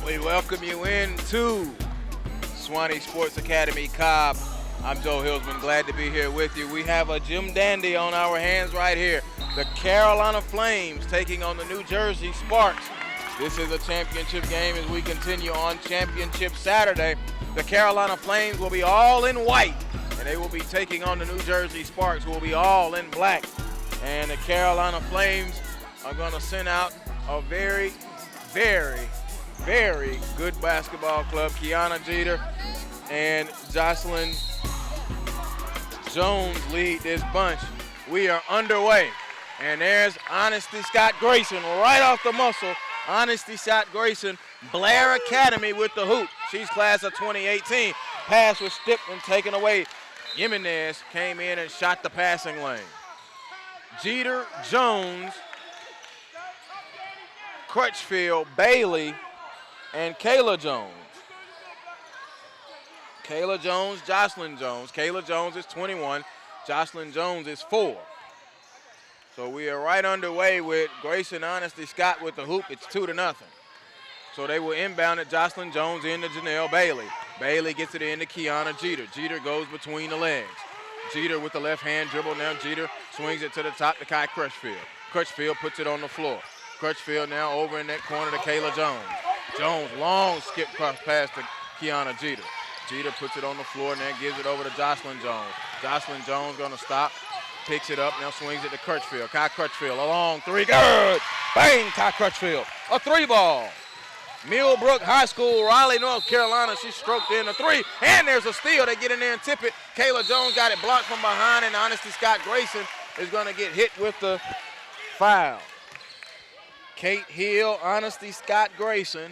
We welcome you into Swanee Sports Academy Cobb. I'm Joe Hillsman, glad to be here with you. We have a Jim Dandy on our hands right here. The Carolina Flames taking on the New Jersey Sparks. This is a championship game as we continue on Championship Saturday. The Carolina Flames will be all in white, and they will be taking on the New Jersey Sparks, who will be all in black. And the Carolina Flames are going to send out a very good basketball club. Kiana Jeter and Jocelyn Jones lead this bunch. We are underway. And there's Honesty Scott Grayson right off the muscle. Honesty Scott Grayson, Blair Academy with the hoop. She's class of 2018. Pass was tipped and taken away. Jimenez came in and shot the passing lane. Jeter, Jones, Crutchfield, Bailey, and Kayla Jones. Kayla Jones, Jocelyn Jones. Kayla Jones is 21. Jocelyn Jones is 4. So we are right underway with Grayson Honesty Scott with the hoop. It's 2-0. So they will inbound it. Jocelyn Jones into Janelle Bailey. Bailey gets it into Kiana Jeter. Jeter goes between the legs. Jeter with the left hand dribble. Now Jeter swings it to the top to Kai Crutchfield. Crutchfield puts it on the floor. Crutchfield now over in that corner to Kayla Jones. Jones, long skip pass to Kiana Jeter. Jeter puts it on the floor and then gives it over to Jocelyn Jones. Jocelyn Jones gonna stop, picks it up, now swings it to Crutchfield. Kai Crutchfield, a long three, good! Bang, Kai Crutchfield, a 3-ball. Millbrook High School, Raleigh, North Carolina, she stroked in a 3, and there's a steal. They get in there and tip it. Kayla Jones got it blocked from behind, and Honesty Scott Grayson is gonna get hit with the foul. Kate Hill, Honesty Scott Grayson,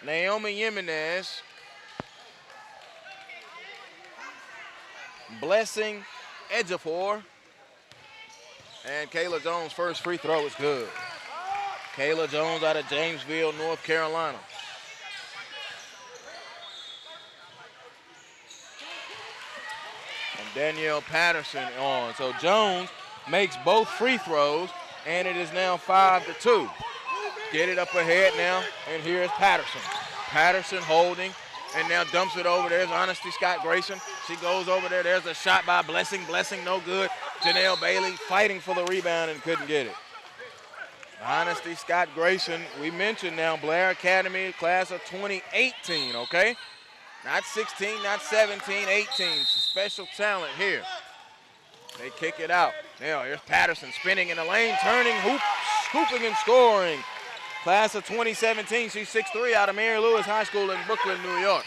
Naomi Jimenez, Blessing Ejiofor, and Kayla Jones' first free throw is good. Kayla Jones out of Jamesville, North Carolina. And Danielle Patterson on. So Jones makes both free throws, and it is now 5-2. Get it up ahead now, and here's Patterson. Patterson holding, and now dumps it over. There's Honesty Scott Grayson. She goes over there. There's a shot by Blessing. Blessing no good. Janelle Bailey fighting for the rebound and couldn't get it. Honesty Scott Grayson, we mentioned now Blair Academy, class of 2018, okay? Not 16, not 17, 18. It's a special talent here. They kick it out. Now here's Patterson spinning in the lane, turning, hooping and scoring. Class of 2017, she's 6'3", out of Mary Lewis High School in Brooklyn, New York.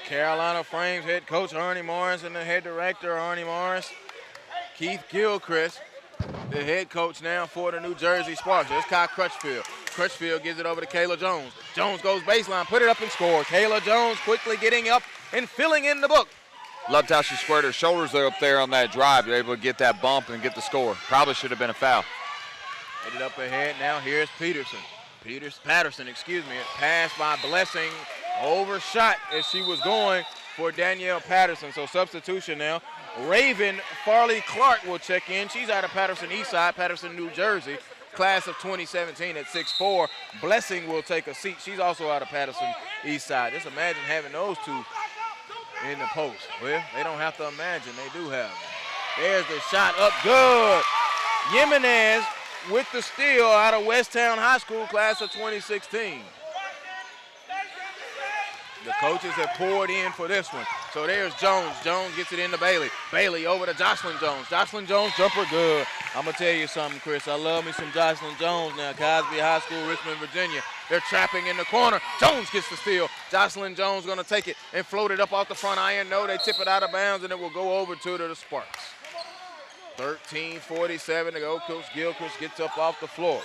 Carolina Flames head coach Ernie Morris and the head director Ernie Morris. Keith Gilchrist, the head coach now for the New Jersey Sparks. There's Kai Crutchfield. Crutchfield gives it over to Kayla Jones. Jones goes baseline, put it up and score. Kayla Jones quickly getting up and filling in the book. Loved how she squared her shoulders up there on that drive. You're able to get that bump and get the score. Probably should have been a foul. Hit it up ahead now. Here's Patterson, excuse me. Passed by Blessing. Overshot as she was going for Danielle Patterson. So substitution now. Raven Farley Clark will check in. She's out of Patterson Eastside, Patterson, New Jersey. Class of 2017 at 6'4". Blessing will take a seat. She's also out of Patterson Eastside. Just imagine having those two in the post. Well, they don't have to imagine. They do have them. There's the shot up good. Jimenez with the steal out of Westtown High School, class of 2016. The coaches have poured in for this one. So there's Jones. Jones gets it into Bailey. Bailey over to Jocelyn Jones. Jocelyn Jones, jumper good. I'm going to tell you something, Chris. I love me some Jocelyn Jones now. Cosby High School, Richmond, Virginia. They're trapping in the corner. Jones gets the steal. Jocelyn Jones going to take it and float it up off the front iron. No, they tip it out of bounds, and it will go over to the Sparks. 13:47 to go. Coach Gilchrist gets up off the floor.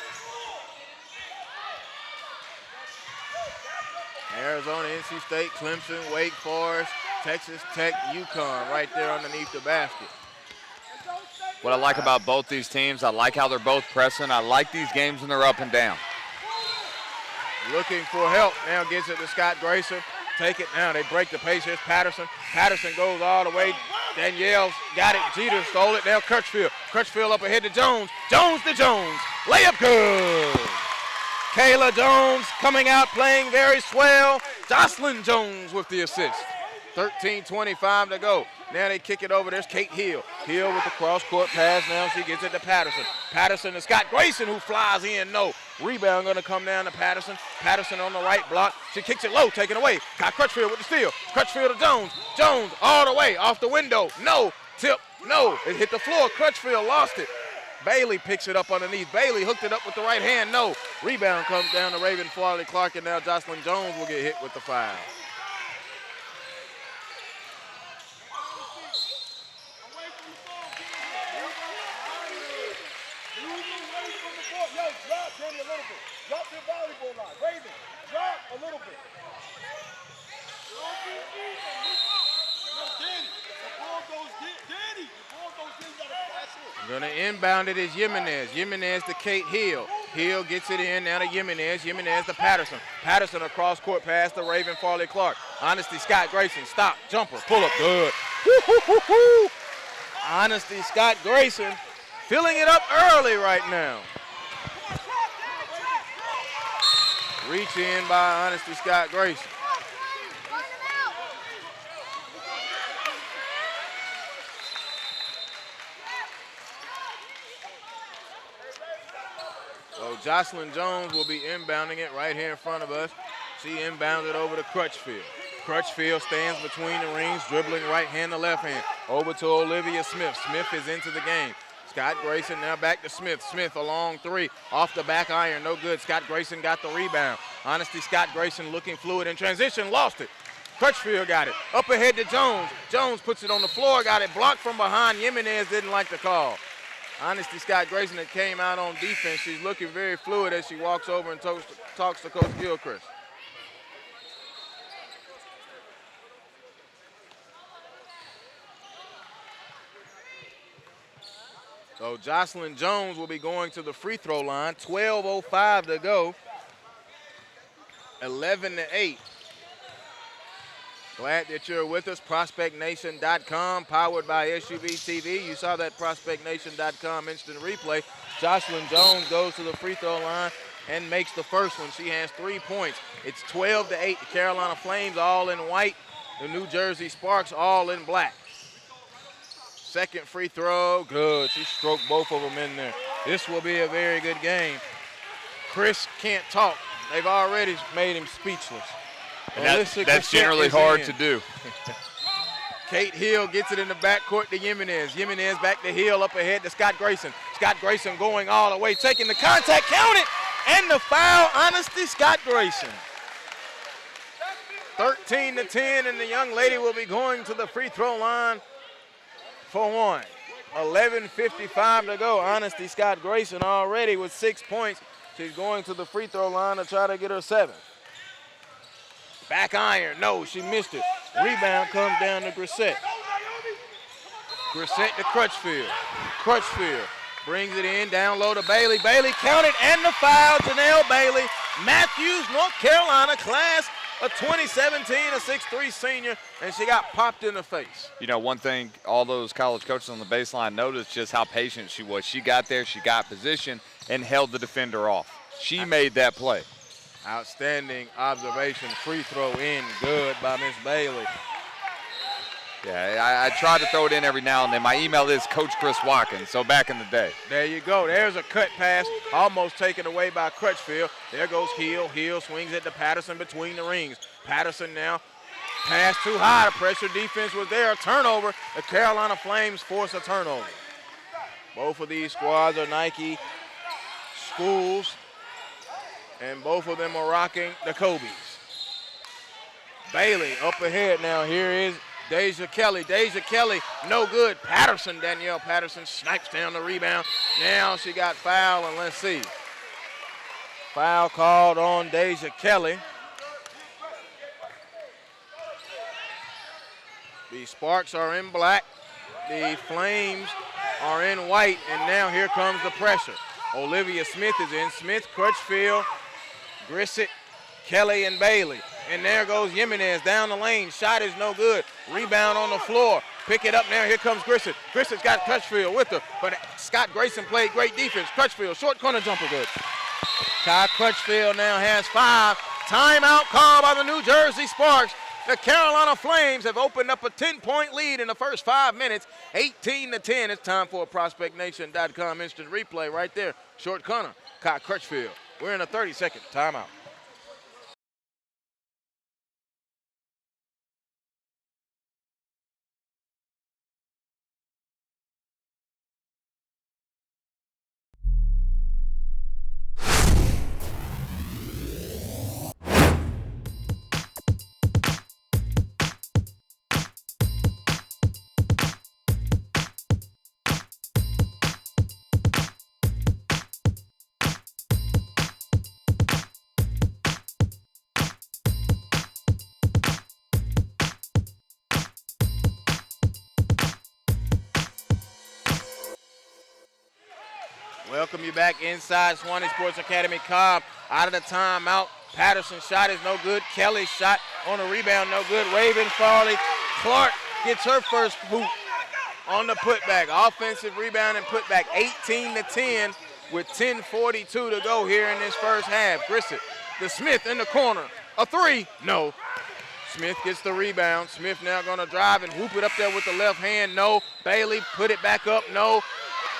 Arizona, NC State, Clemson, Wake Forest, Texas Tech, UConn right there underneath the basket. What I like about both these teams, I like how they're both pressing. I like these games when they're up and down. Looking for help. Now gets it to Scott Grayson. Take it now. They break the pace. Here's Patterson. Patterson goes all the way. Danielle's got it. Jeter stole it. Now Crutchfield. Crutchfield up ahead to Jones. Jones to Jones. Layup good. Kayla Jones coming out playing very swell. Jocelyn Jones with the assist. 13:25 to go. Now they kick it over. There's Kate Hill. Hill with the cross-court pass. Now she gets it to Patterson. Patterson to Scott Grayson, who flies in. No. Rebound going to come down to Patterson. Patterson on the right block. She kicks it low, taken away. Got Crutchfield with the steal. Crutchfield to Jones. Jones all the way off the window. No. Tip. No. It hit the floor. Crutchfield lost it. Bailey picks it up underneath. Bailey hooked it up with the right hand. No. Rebound comes down to Raven Farley Clark, and now Jocelyn Jones will get hit with the foul. Drop your volleyball line. Raven, drop a little bit. Danny, the ball goes Danny. The ball goes in, you gotta pass it. Going to inbound it is Jimenez. Jimenez to Kate Hill. Hill gets it in now to Jimenez. Jimenez to Patterson. Patterson across court pass to Raven Farley Clark. Honesty Scott Grayson. Stop. Jumper. Pull up. Good. Woo-hoo-hoo-hoo. Honesty Scott Grayson filling it up early right now. Reach in by Honesty Scott Grayson. So Jocelyn Jones will be inbounding it right here in front of us. She inbounded over to Crutchfield. Crutchfield stands between the rings, dribbling right hand to left hand. Over to Olivia Smith. Smith is into the game. Scott Grayson now back to Smith. Smith a long three off the back iron. No good. Scott Grayson got the rebound. Honesty Scott Grayson looking fluid in transition. Lost it. Crutchfield got it. Up ahead to Jones. Jones puts it on the floor. Got it blocked from behind. Jimenez didn't like the call. Honesty Scott Grayson that came out on defense. She's looking very fluid as she walks over and talks to Coach Gilchrist. So Jocelyn Jones will be going to the free throw line. 12:05 to go. 11-8. Glad that you're with us. ProspectNation.com, powered by SUV TV. You saw that ProspectNation.com instant replay. Jocelyn Jones goes to the free throw line and makes the first one. She has 3 points. It's 12-8. The Carolina Flames all in white. The New Jersey Sparks all in black. Second free throw, good. She stroked both of them in there. This will be a very good game. Chris can't talk. They've already made him speechless. And that's generally hard to do. Kate Hill gets it in the backcourt to Jimenez. Jimenez back to Hill, up ahead to Scott Grayson. Scott Grayson going all the way, taking the contact, count it, and the foul, Honesty Scott Grayson. 13-10, and the young lady will be going to the free throw line for one. 11:55 to go. Honesty Scott Grayson already with 6 points. She's going to the free throw line to try to get her 7th. Back iron, no, she missed it. Rebound comes down to Grissett. Grissett to Crutchfield. Crutchfield brings it in, down low to Bailey. Bailey counted, and the foul, Janelle Bailey. Matthews, North Carolina, class of 2017, a 6'3" senior, and she got popped in the face. You know, one thing all those college coaches on the baseline noticed just how patient she was. She got there, she got position, and held the defender off. She made that play. Outstanding observation. Free throw in, good by Miss Bailey. Yeah, I try to throw it in every now and then. My email is Coach Chris Watkins, so back in the day. There you go. There's a cut pass, almost taken away by Crutchfield. There goes Hill. Hill swings it to Patterson between the rings. Patterson now Pass too high. The pressure defense was there. A turnover. The Carolina Flames force a turnover. Both of these squads are Nike schools, and both of them are rocking the Kobe's. Bailey up ahead now. Here is Deja Kelly. Deja Kelly, no good. Patterson, Danielle Patterson snipes down the rebound. Now she got fouled, and let's see. Foul called on Deja Kelly. The Sparks are in black. The Flames are in white, and now here comes the pressure. Olivia Smith is in. Smith, Crutchfield, Grissett, Kelly, and Bailey. And there goes Jimenez down the lane. Shot is no good. Rebound on the floor. Pick it up now. Here comes Grissett. Grissett's got Crutchfield with her, but Scott Grayson played great defense. Crutchfield, short corner jumper good. Kai Crutchfield now has 5. Timeout called by the New Jersey Sparks. The Carolina Flames have opened up a 10-point lead in the first 5 minutes, 18-10. It's time for a ProspectNation.com instant replay right there. Short corner, Kai Crutchfield. We're in a 30-second timeout. Welcome you back inside Swanee Sports Academy. Cobb out of the timeout. Patterson's shot is no good. Kelly's shot on the rebound, no good. Raven Farley Clark gets her first hoop on the putback. Offensive rebound and putback, 18-10 with 10:42 to go here in this first half. Grissett to Smith in the corner. A 3, no. Smith gets the rebound. Smith now gonna drive and whoop it up there with the left hand, no. Bailey put it back up, no.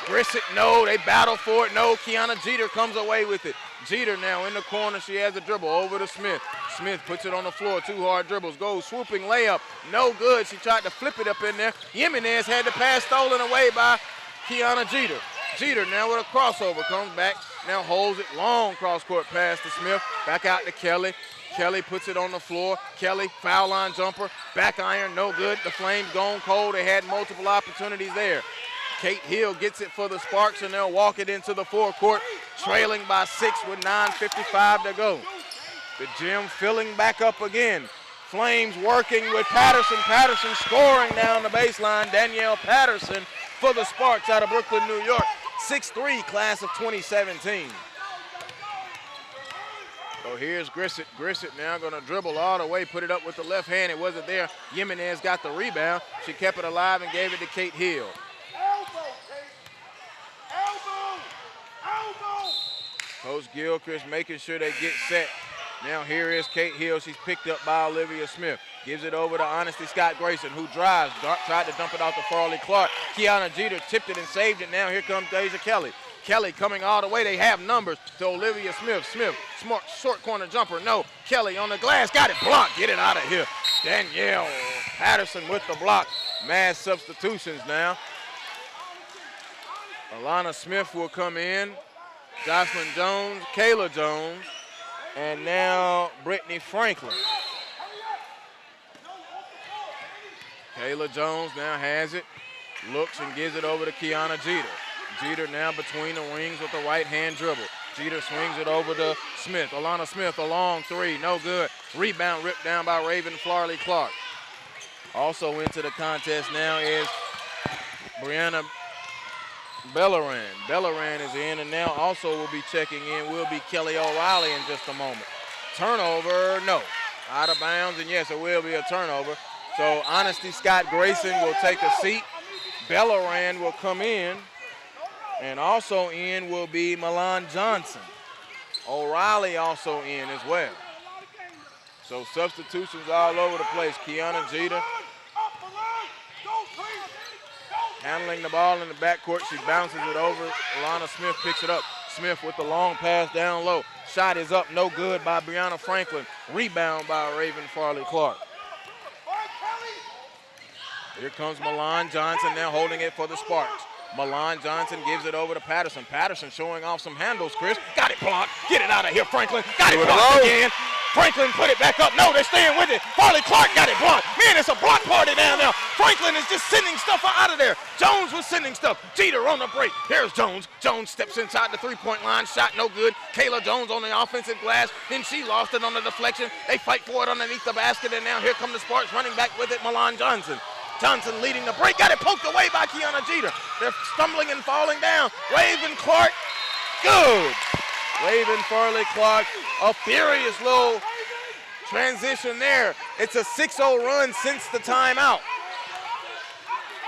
Grissett, no. They battle for it, no. Kiana Jeter comes away with it. Jeter now in the corner. She has a dribble over to Smith. Smith puts it on the floor. 2 hard dribbles. Goes swooping layup. No good. She tried to flip it up in there. Jimenez had the pass stolen away by Kiana Jeter. Jeter now with a crossover. Comes back. Now holds it. Long cross-court pass to Smith. Back out to Kelly. Kelly puts it on the floor. Kelly, foul line jumper. Back iron, no good. The Flames gone cold. They had multiple opportunities there. Kate Hill gets it for the Sparks, and they'll walk it into the forecourt, trailing by 6 with 9:55 to go. The gym filling back up again. Flames working with Patterson. Patterson scoring down the baseline. Danielle Patterson for the Sparks out of Brooklyn, New York. 6'3", class of 2017. So here's Grissett. Grissett now going to dribble all the way, put it up with the left hand. It wasn't there. Jimenez got the rebound. She kept it alive and gave it to Kate Hill. Coach Gilchrist making sure they get set. Now here is Kate Hill. She's picked up by Olivia Smith. Gives it over to Honesty Scott Grayson, who drives. Tried to dump it out to Farley Clark. Kiana Jeter tipped it and saved it. Now here comes Deja Kelly. Kelly coming all the way. They have numbers to Olivia Smith. Smith, smart, short corner jumper. No. Kelly on the glass. Got it blocked. Get it out of here. Danielle Patterson with the block. Mass substitutions now. Alana Smith will come in. Jocelyn Jones, Kayla Jones, and now Brittany Franklin. Kayla Jones now has it, looks and gives it over to Kiana Jeter. Jeter now between the wings with the right hand dribble. Jeter swings it over to Smith. Alana Smith, a long 3, no good. Rebound ripped down by Raven Farley Clark. Also into the contest now is Brianna Belleran. Belleran is in, and now also will be checking in will be Kelly O'Reilly in just a moment. Turnover, no. Out of bounds, and yes, it will be a turnover. So Honesty Scott Grayson will take a seat. Belleran will come in, and also in will be Milan Johnson. O'Reilly also in as well. So substitutions all over the place. Kiana Jeter handling the ball in the backcourt. She bounces it over. Alana Smith picks it up. Smith with the long pass down low. Shot is up, no good by Brianna Franklin. Rebound by Raven Farley Clark. Here comes Milan Johnson now holding it for the Sparks. Milan Johnson gives it over to Patterson. Patterson showing off some handles, Chris. Got it blocked. Get it out of here, Franklin. Got it blocked again. Franklin put it back up. No, they're staying with it. Farley Clark got it blocked. Man, it's a block party down there. Franklin is just sending stuff out of there. Jones was sending stuff. Jeter on the break. Here's Jones. Jones steps inside the three-point line. Shot no good. Kayla Jones on the offensive glass. Then she lost it on the deflection. They fight for it underneath the basket, and now here come the Sparks running back with it. Milan Johnson. Johnson leading the break. Got it poked away by Kiana Jeter. They're stumbling and falling down. Raven Clark. Good. Raven Farley Clark. A furious little transition there. It's a 6-0 run since the timeout.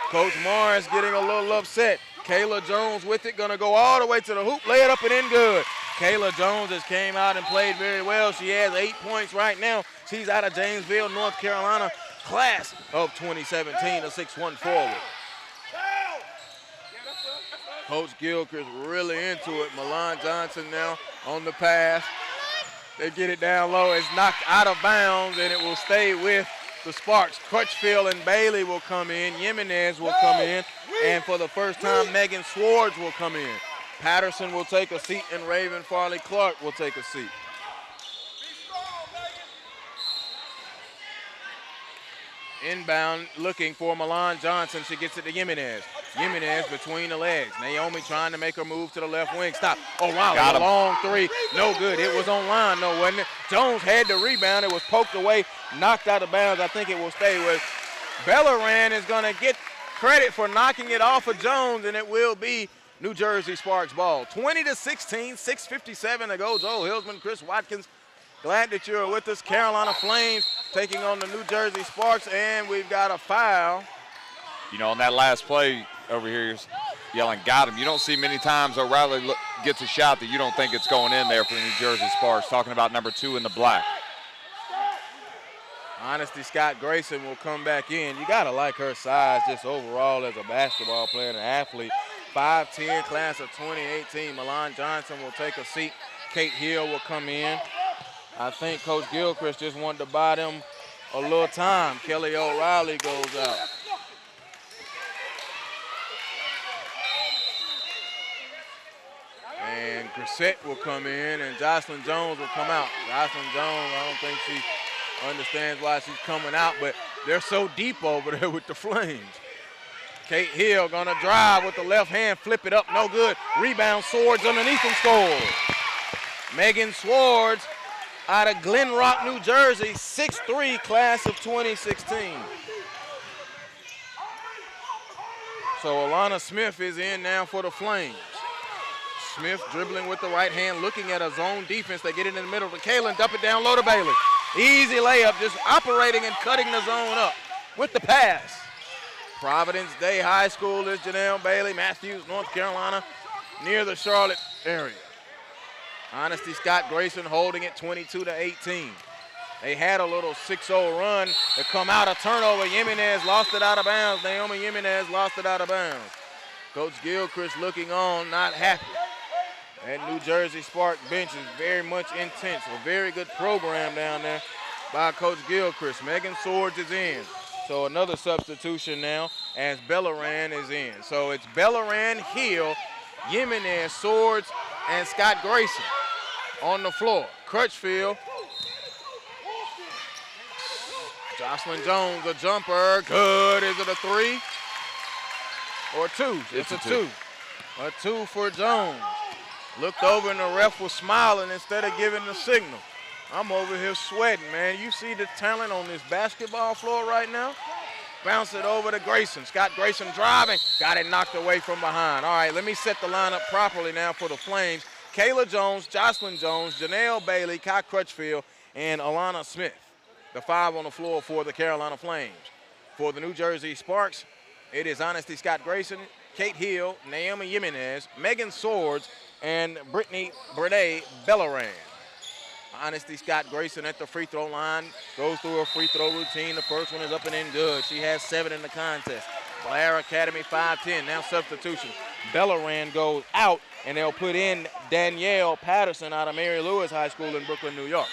Coach Morris getting a little upset. Kayla Jones with it. Going to go all the way to the hoop. Lay it up and in good. Kayla Jones has came out and played very well. She has 8 points right now. She's out of Janesville, North Carolina. Class of 2017, a 6'1" forward. Coach Gilchrist really into it. Milan Johnson now on the pass. They get it down low. It's knocked out of bounds, and it will stay with the Sparks. Crutchfield and Bailey will come in. Jimenez will come in. And for the first time, Megan Swartz will come in. Patterson will take a seat, and Raven Farley Clark will take a seat. Inbound looking for Milan Johnson. She gets it to Jimenez. Jimenez between the legs. Naomi trying to make her move to the left wing. Stop. O'Reilly, a long three. No good. It was on line, though, wasn't it? Jones had the rebound. It was poked away, knocked out of bounds. I think it will stay with. Bellaran is going to get credit for knocking it off of Jones, and it will be New Jersey Sparks ball. 20-16, 6:57 to go. Joel Hilsman, Chris Watkins. Glad that you're with us. Carolina Flames taking on the New Jersey Sparks, and we've got a foul. You know, on that last play over here, you're yelling, got him. You don't see many times O'Reilly gets a shot that you don't think it's going in there for the New Jersey Sparks. Talking about number 2 in the black. Honesty Scott Grayson will come back in. You got to like her size just overall as a basketball player and an athlete. 5'10", class of 2018. Milan Johnson will take a seat. Kate Hill will come in. I think Coach Gilchrist just wanted to buy them a little time. Kelly O'Reilly goes out. And Grissett will come in, and Jocelyn Jones will come out. Jocelyn Jones, I don't think she understands why she's coming out, but they're so deep over there with the Flames. Kate Hill gonna drive with the left hand, flip it up, no good. Rebound, Swords underneath and scores. Megan Swords out of Glen Rock, New Jersey, 6'3", class of 2016. So Alana Smith is in now for the Flames. Smith dribbling with the right hand, looking at a zone defense. They get it in the middle to Kalen, dump it down low to Bailey. Easy layup, just operating and cutting the zone up with the pass. Providence Day High School is Janelle Bailey, Matthews, North Carolina, near the Charlotte area. Honesty Scott Grayson holding it 22-18. They had a little 6-0 run to come out of turnover. Jimenez lost it out of bounds. Naomi Jimenez lost it out of bounds. Coach Gilchrist looking on, not happy. That New Jersey Spark bench is very much intense. A very good program down there by Coach Gilchrist. Megan Swords is in. So another substitution now as Bellaran is in. So it's Bellaran, Hill, Jimenez, Swords, and Scott Grayson on the floor. Crutchfield. Jocelyn Jones, a jumper. Good. Is it a 3 or 2? It's a 2. A 2 for Jones. Looked over and the ref was smiling instead of giving the signal. I'm over here sweating, man. You see the talent on this basketball floor right now? Bounce it over to Grayson. Scott Grayson driving. Got it knocked away from behind. All right, let me set the lineup properly now for the Flames. Kayla Jones, Jocelyn Jones, Janelle Bailey, Kai Crutchfield, and Alana Smith. The 5 on the floor for the Carolina Flames. For the New Jersey Sparks, it is Honesty Scott Grayson, Kate Hill, Naomi Jimenez, Megan Swords, and Brittany Brede Bellaran. Honesty Scott Grayson at the free throw line, goes through her free throw routine. The first one is up and in good. She has 7 in the contest. Blair Academy 5'10", now substitution. Bellaran goes out, and they'll put in Danielle Patterson out of Mary Lewis High School in Brooklyn, New York.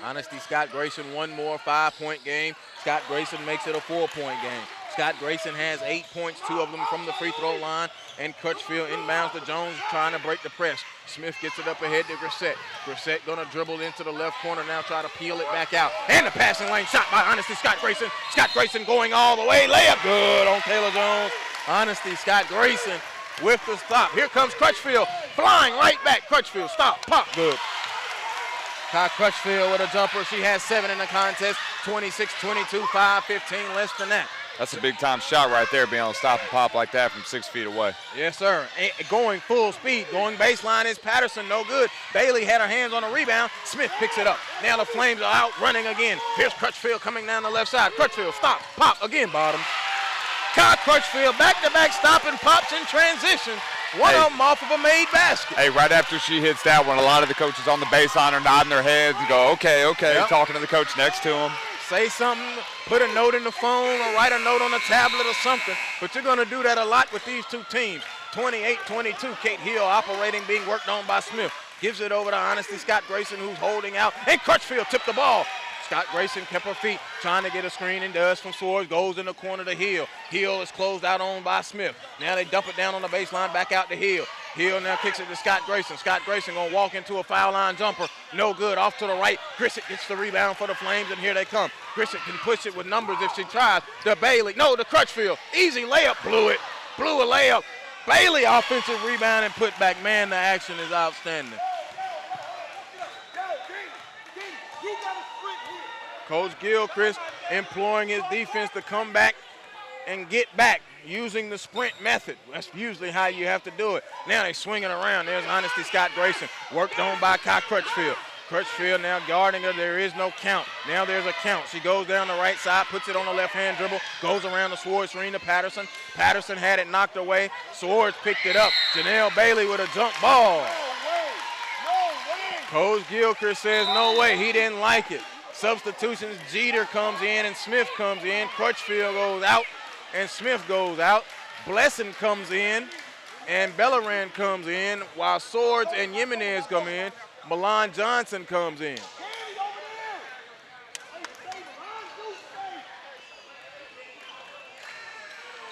Honesty Scott Grayson, one more 5-point game. Scott Grayson makes it a 4-point game. Scott Grayson has 8 points, 2 of them from the free throw line, and Crutchfield inbounds to Jones trying to break the press. Smith gets it up ahead to Grissett. Grissett gonna dribble into the left corner now, try to peel it back out. And the passing lane shot by Honesty Scott Grayson. Scott Grayson going all the way, layup good on Kayla Jones. Honesty Scott Grayson with the stop. Here comes Crutchfield, flying right back. Crutchfield, stop, pop, good. Kai Crutchfield with a jumper. She has 7 in the contest, 26-22, 5-15 less than that. That's a big-time shot right there, being able to stop and pop like that from 6 feet away. Yes, sir. Going full speed. Going baseline is Patterson. No good. Bailey had her hands on the rebound. Smith picks it up. Now the Flames are out running again. Here's Crutchfield coming down the left side. Crutchfield, stop, pop, again, bottom. Kai Crutchfield, back-to-back stop and pops in transition. One of them off of a made basket. Hey, right after she hits that one, a lot of the coaches on the baseline are nodding their heads and go, okay, Yep. talking to the coach next to him. Say something, put a note in the phone or write a note on a tablet or something. But you're going to do that a lot with these two teams. 28-22, Kate Hill operating, being worked on by Smith. Gives it over to Honesty Scott Grayson, who's holding out. And Crutchfield tipped the ball. Scott Grayson kept her feet, trying to get a screen and does from Swords, goes in the corner to Hill. Hill is closed out on by Smith. Now they dump it down on the baseline, back out to Hill. Hill now kicks it to Scott Grayson. Scott Grayson gonna walk into a foul line jumper. No good, off to the right. Grissett gets the rebound for the Flames, and here they come. Grissett can push it with numbers if she tries. To Bailey, no, to Crutchfield. Easy layup, blew it. Blew a layup. Bailey offensive rebound and put back. Man, the action is outstanding. Coach Gilchrist imploring his defense to come back and get back using the sprint method. That's usually how you have to do it. Now they swinging around. There's Honesty Scott Grayson, worked on by Kai Crutchfield. Crutchfield now guarding her. There is no count. Now there's a count. She goes down the right side, puts it on the left-hand dribble, goes around the Swords screen to Patterson. Patterson had it knocked away. Swords picked it up. Janelle Bailey with a jump ball. Coach Gilchrist says no way. He didn't like it. Substitutions, Jeter comes in and Smith comes in. Crutchfield goes out and Smith goes out. Blessing comes in and Bellerin comes in while Swords and Jimenez come in. Milan Johnson comes in.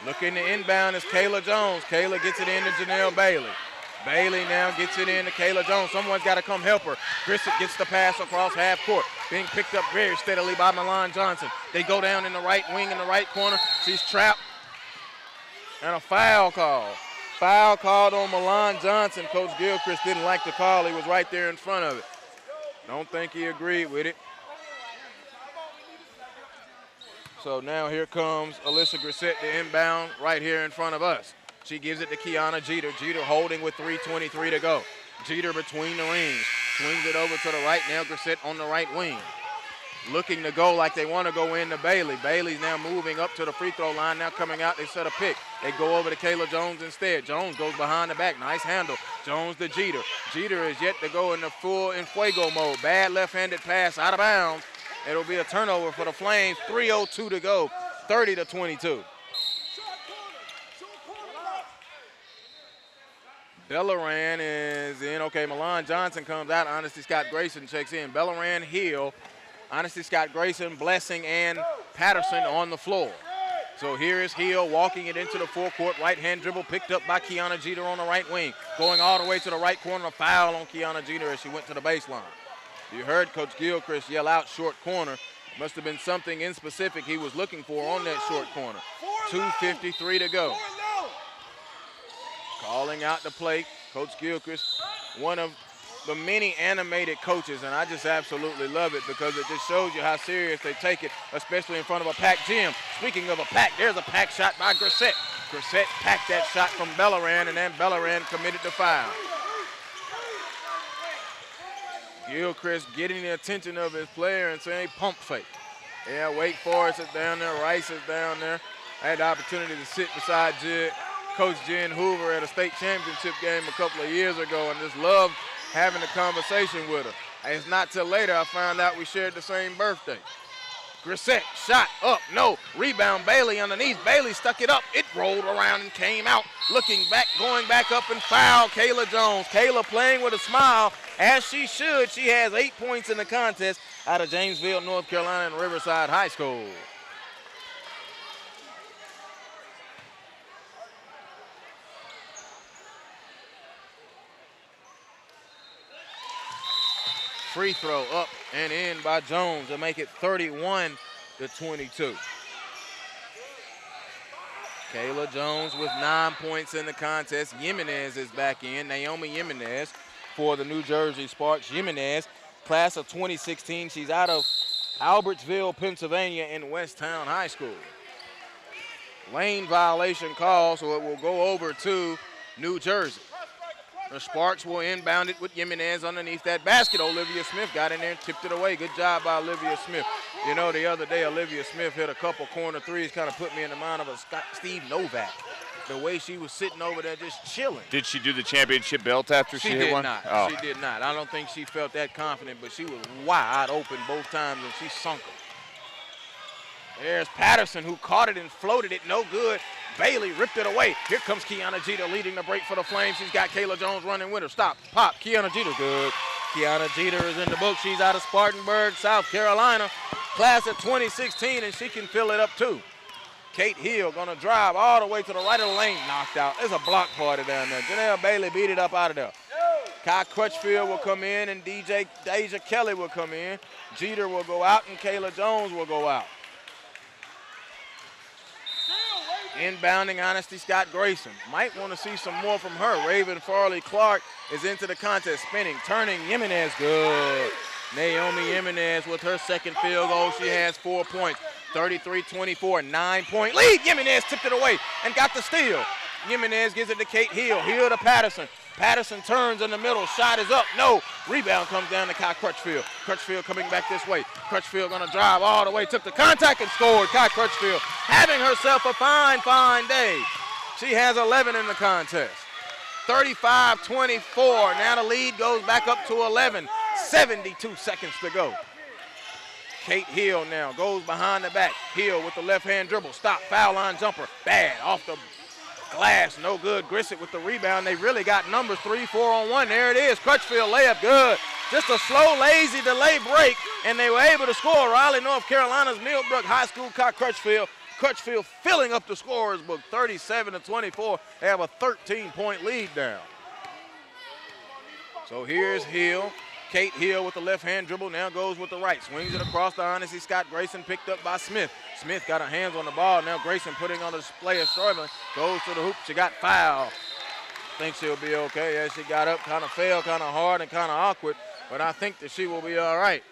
Looking to inbound is Kayla Jones. Kayla gets it in to Janelle Bailey. Bailey now gets it in to Kayla Jones. Someone's got to come help her. Grissett gets the pass across half court. Being picked up very steadily by Milan Johnson. They go down in the right wing in the right corner. She's trapped. And a foul call. Foul called on Milan Johnson. Coach Gilchrist didn't like the call. He was right there in front of it. Don't think he agreed with it. So now here comes Alyssa Grissett to inbound right here in front of us. She gives it to Kiana Jeter. Jeter holding with 3:23 to go. Jeter between the rings. Swings it over to the right. Now Grissett on the right wing. Looking to go like they want to go into Bailey. Bailey's now moving up to the free throw line. Now coming out, they set a pick. They go over to Kayla Jones instead. Jones goes behind the back. Nice handle. Jones to Jeter. Jeter is yet to go in the full in fuego mode. Bad left-handed pass out of bounds. It'll be a turnover for the Flames. 3:02 to go. 30-22. Bellerin is in. Okay, Milan Johnson comes out. Honesty Scott Grayson checks in. Bellerin, Hill, Honesty Scott Grayson, Blessing, and Patterson on the floor. So here is Hill walking it into the forecourt. Right-hand dribble picked up by Kiana Jeter on the right wing. Going all the way to the right corner. A foul on Kiana Jeter as she went to the baseline. You heard Coach Gilchrist yell out short corner. Must have been something in specific he was looking for on that short corner. 2:53 to go. Calling out the play, Coach Gilchrist, one of the many animated coaches, and I just absolutely love it because it just shows you how serious they take it, especially in front of a packed gym. Speaking of a pack, there's a pack shot by Grissett. Grissett packed that shot from Bellerin, and then Bellerin committed the foul. Gilchrist getting the attention of his player and saying pump fake. Yeah, Wake Forest is down there, Rice is down there. I had the opportunity to sit beside Coach Jen Hoover at a state championship game a couple of years ago and just loved having a conversation with her. It's not till later I found out we shared the same birthday. Grissett, shot up, no. Rebound, Bailey underneath. Bailey stuck it up. It rolled around and came out. Looking back, going back up and foul, Kayla Jones. Kayla playing with a smile, as she should. She has 8 points in the contest out of Janesville, North Carolina, and Riverside High School. Free throw up and in by Jones to make it 31-22. Kayla Jones with 9 points in the contest. Jimenez is back in. Naomi Jimenez for the New Jersey Sparks. Jimenez, class of 2016. She's out of Albertsville, Pennsylvania in Westtown High School. Lane violation call, so it will go over to New Jersey. The Sparks will inbound it with Jimenez underneath that basket. Olivia Smith got in there and tipped it away. Good job by Olivia Smith. You know, the other day, Olivia Smith hit a couple corner threes, kind of put me in the mind of a Steve Novak. The way she was sitting over there just chilling. Did she do the championship belt after she hit one? Not. Oh. She did not. I don't think she felt that confident, but she was wide open both times, and she sunk them. There's Patterson, who caught it and floated it. No good. Bailey ripped it away. Here comes Kiana Jeter leading the break for the Flames. She's got Kayla Jones running with her. Stop. Pop. Kiana Jeter. Good. Kiana Jeter is in the book. She's out of Spartanburg, South Carolina. Class of 2016, and she can fill it up too. Kate Hill going to drive all the way to the right of the lane. Knocked out. There's a block party down there. Janelle Bailey beat it up out of there. Kai Crutchfield will come in, and Deja Kelly will come in. Jeter will go out, and Kayla Jones will go out. Inbounding Honesty Scott Grayson. Might want to see some more from her. Raven Farley Clark is into the contest, spinning, turning. Jimenez, good. Naomi Jimenez with her second field goal. She has 4 points. 33-24, 9-point lead. Jimenez tipped it away and got the steal. Jimenez gives it to Kate Hill. Hill to Patterson. Patterson turns in the middle. Shot is up. No. Rebound comes down to Kai Crutchfield. Crutchfield coming back this way. Crutchfield going to drive all the way. Took the contact and scored. Kai Crutchfield having herself a fine, fine day. She has 11 in the contest. 35-24. Now the lead goes back up to 11. 72 seconds to go. Kate Hill now goes behind the back. Hill with the left-hand dribble. Stop. Foul line jumper. Bad. Off the glass, no good. Grissett with the rebound. They really got numbers 3, 4 on 1. There it is. Crutchfield layup, good. Just a slow, lazy delay break, and they were able to score. Raleigh, North Carolina's Millbrook High School caught Crutchfield. Crutchfield filling up the scorer's book, 37-24. They have a 13-point lead down. So here's Hill. Kate Hill with the left-hand dribble, now goes with the right. Swings it across to Honesty Scott Grayson, picked up by Smith. Smith got her hands on the ball. Now Grayson putting on the display of struggling. Goes to the hoop. She got fouled. Thinks she'll be okay. Yeah, she got up, kind of fell, kind of hard and kind of awkward. But I think that she will be all right.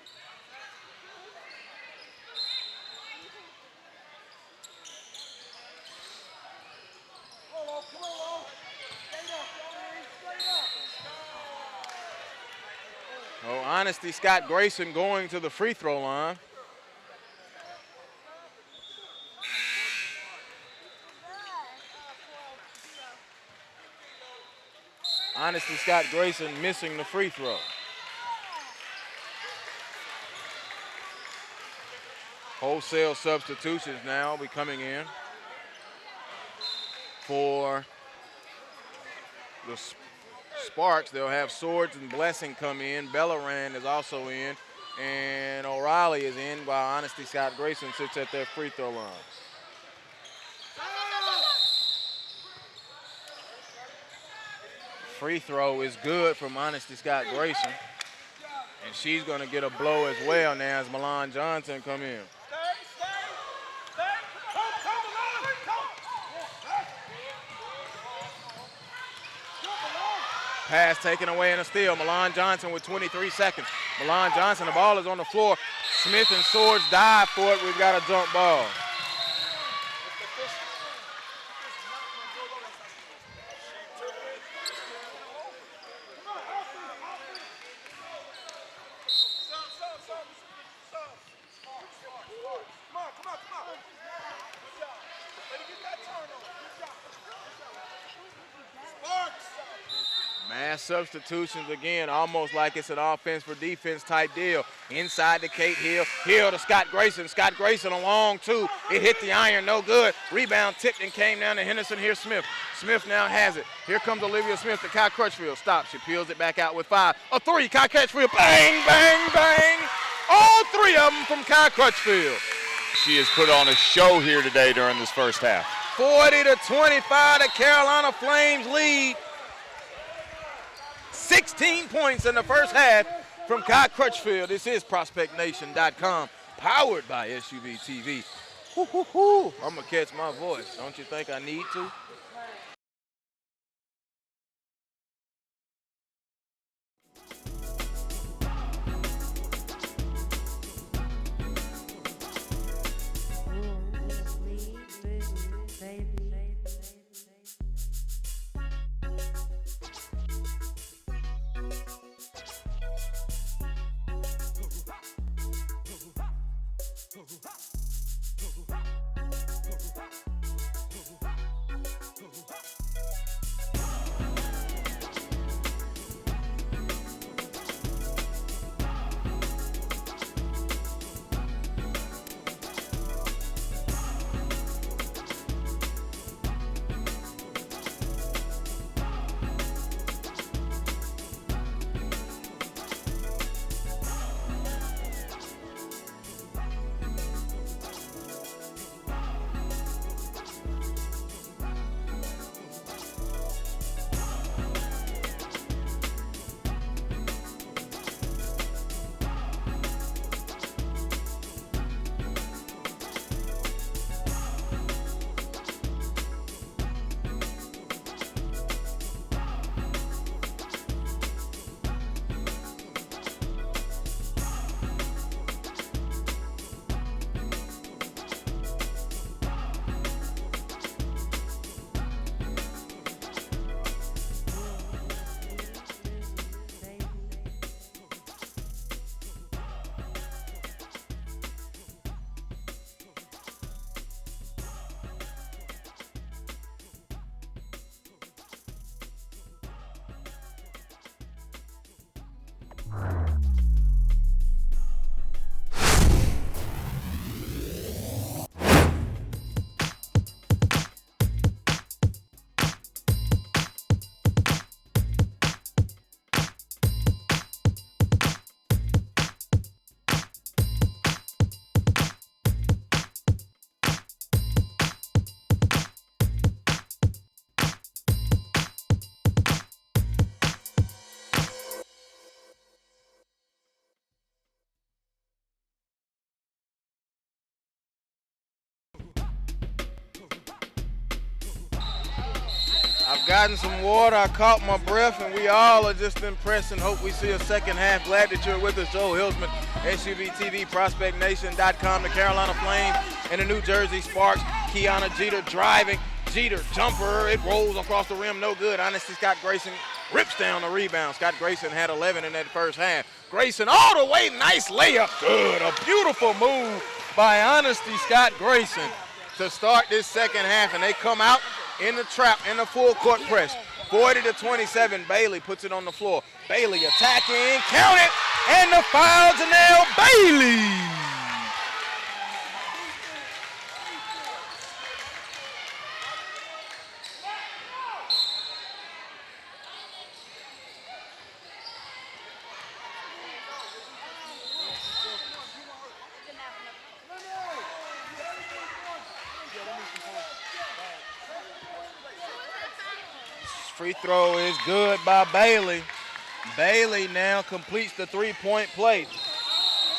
Oh, Honesty Scott Grayson going to the free throw line. Honesty Scott Grayson missing the free throw. Wholesale substitutions now will be coming in for the Sparks. They'll have Swords and Blessing come in. Bellaran is also in. And O'Reilly is in while Honesty Scott Grayson sits at their free throw line. Free throw is good from Honesty Scott Grayson. And she's going to get a blow as well now as Milan Johnson come in. Pass taken away and a steal. Milan Johnson with 23 seconds. Milan Johnson, the ball is on the floor. Smith and Swords dive for it. We've got a jump ball. Mass substitutions again, almost like it's an offense for defense type deal. Inside to Kate Hill. Hill to Scott Grayson. Scott Grayson along two. It hit the iron, no good. Rebound tipped and came down to Henderson. Here's Smith. Smith now has it. Here comes Olivia Smith to Kai Crutchfield. Stops. She peels it back out with 5. A 3. Kai Crutchfield. Bang, bang, bang. All 3 of them from Kai Crutchfield. She has put on a show here today during this first half. 40-25, the Carolina Flames lead. 16 points in the first half from Kai Crutchfield. This is ProspectNation.com, powered by SUV TV. I'm going to catch my voice. Don't you think I need to? I've gotten some water, I caught my breath, and we all are just impressed and hope we see a second half. Glad that you're with us. Joe Hilsman, SUV TV, ProspectNation.com, the Carolina Flames and the New Jersey Sparks. Kiana Jeter driving. Jeter jumper, it rolls across the rim, no good. Honestly, Scott Grayson rips down the rebound. Scott Grayson had 11 in that first half. Grayson all the way, nice layup, good. A beautiful move by Honesty Scott Grayson to start this second half, and they come out in the trap, in the full court press. 40-27, Bailey puts it on the floor. Bailey attacking, count it, and the foul, Janelle Bailey. Free throw is good by Bailey. Bailey now completes the three-point play.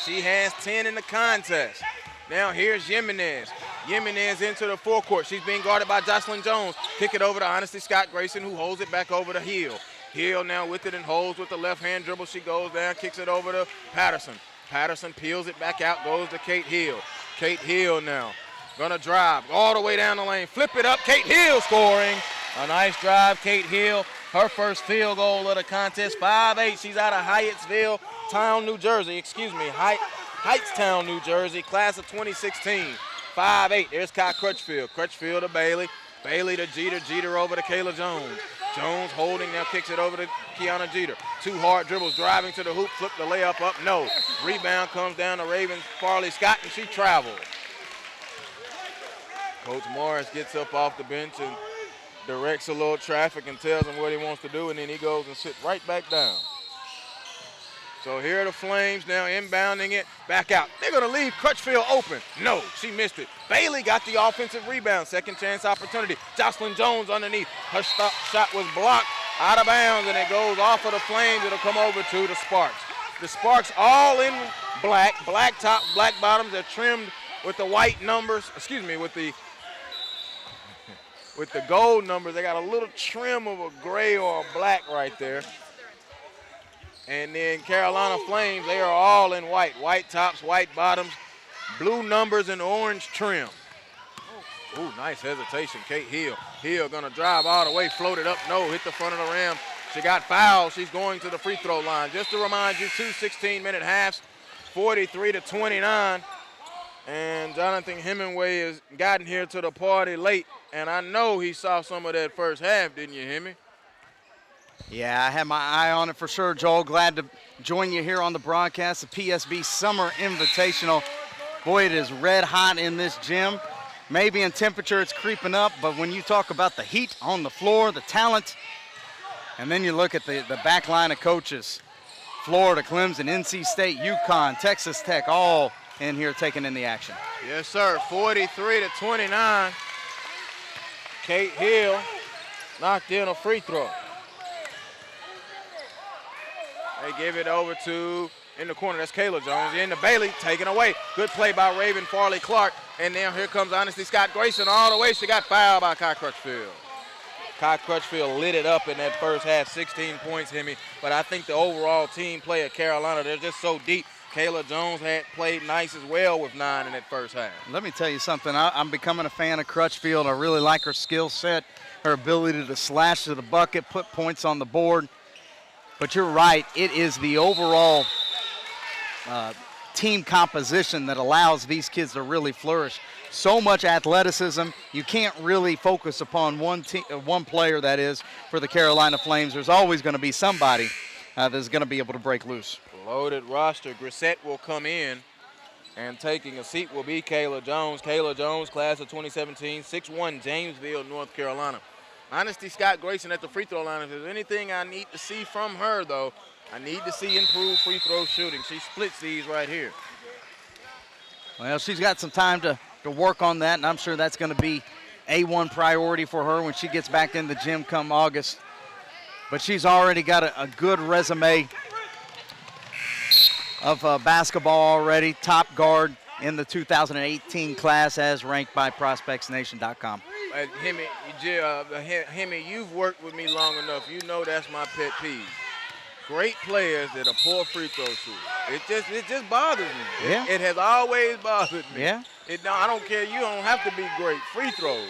She has 10 in the contest. Now here's Jimenez. Jimenez into the forecourt. She's being guarded by Jocelyn Jones. Kick it over to Honesty Scott Grayson, who holds it back over to Hill. Hill now with it and holds with the left-hand dribble. She goes down, kicks it over to Patterson. Patterson peels it back out, goes to Kate Hill. Kate Hill now gonna drive all the way down the lane. Flip it up, Kate Hill scoring. A nice drive, Kate Hill. Her first field goal of the contest, 5'8". She's out of Hyattsville Town, New Jersey. Hightstown, New Jersey, class of 2016. 5'8". There's Kai Crutchfield. Crutchfield to Bailey. Bailey to Jeter, Jeter over to Kayla Jones. Jones holding, now kicks it over to Kiana Jeter. 2 hard dribbles, driving to the hoop, flip the layup up, no. Rebound comes down to Ravens Farley Scott, and she traveled. Coach Morris gets up off the bench and directs a little traffic and tells him what he wants to do, and then he goes and sits right back down. So here are the Flames now inbounding it, back out. They're gonna leave Crutchfield open. No, she missed it. Bailey got the offensive rebound, second chance opportunity. Jocelyn Jones underneath. Her shot was blocked out of bounds, and it goes off of the Flames. It'll come over to the Sparks. The Sparks all in black top, black bottoms. They're trimmed with the white numbers, with the gold numbers. They got a little trim of a gray or a black right there. And then Carolina Flames, they are all in white. White tops, white bottoms, blue numbers, and orange trim. Ooh, nice hesitation, Kate Hill. Hill gonna drive all the way, float it up, no, hit the front of the rim. She got fouled, she's going to the free throw line. Just to remind you, 2 16-minute halves, 43-29. And Jonathan Hemingway has gotten here to the party late, and I know he saw some of that first half, didn't you, Hemi? Yeah, I had my eye on it for sure, Joel. Glad to join you here on the broadcast, the PSB Summer Invitational. Boy, it is red hot in this gym. Maybe in temperature it's creeping up, but when you talk about the heat on the floor, the talent, and then you look at the back line of coaches, Florida, Clemson, NC State, UConn, Texas Tech, all in here taking in the action. Yes, sir, 43-29. Kate Hill knocked in a free throw. They give it over to, in the corner, that's Kayla Jones. Into Bailey, taken away. Good play by Raven Farley Clark. And now here comes Honesty Scott Grayson all the way. She got fouled by Kai Crutchfield. Kai Crutchfield lit it up in that first half, 16 points, Hemi. But I think the overall team play of Carolina, they're just so deep. Kayla Jones had played nice as well with 9 in that first half. Let me tell you something. I'm becoming a fan of Crutchfield. I really like her skill set, her ability to slash to the bucket, put points on the board. But you're right, it is the overall team composition that allows these kids to really flourish. So much athleticism, you can't really focus upon one player, that is, for the Carolina Flames. There's always going to be somebody that's going to be able to break loose. Loaded roster. Grissett will come in, and taking a seat will be Kayla Jones. Kayla Jones, class of 2017, 6'1", Jamesville, North Carolina. Honesty Scott Grayson at the free throw line. If there's anything I need to see from her, though, I need to see improved free throw shooting. She splits these right here. Well, she's got some time to work on that, and I'm sure that's going to be A1 priority for her when she gets back in the gym come August. But she's already got a good resume of basketball already, top guard in the 2018 class as ranked by ProspectsNation.com. Hemi, you've worked with me long enough. You know that's my pet peeve. Great players that are poor free throw shooters. It just bothers me. Yeah. It has always bothered me. Yeah. I don't care. You don't have to be great. Free throws.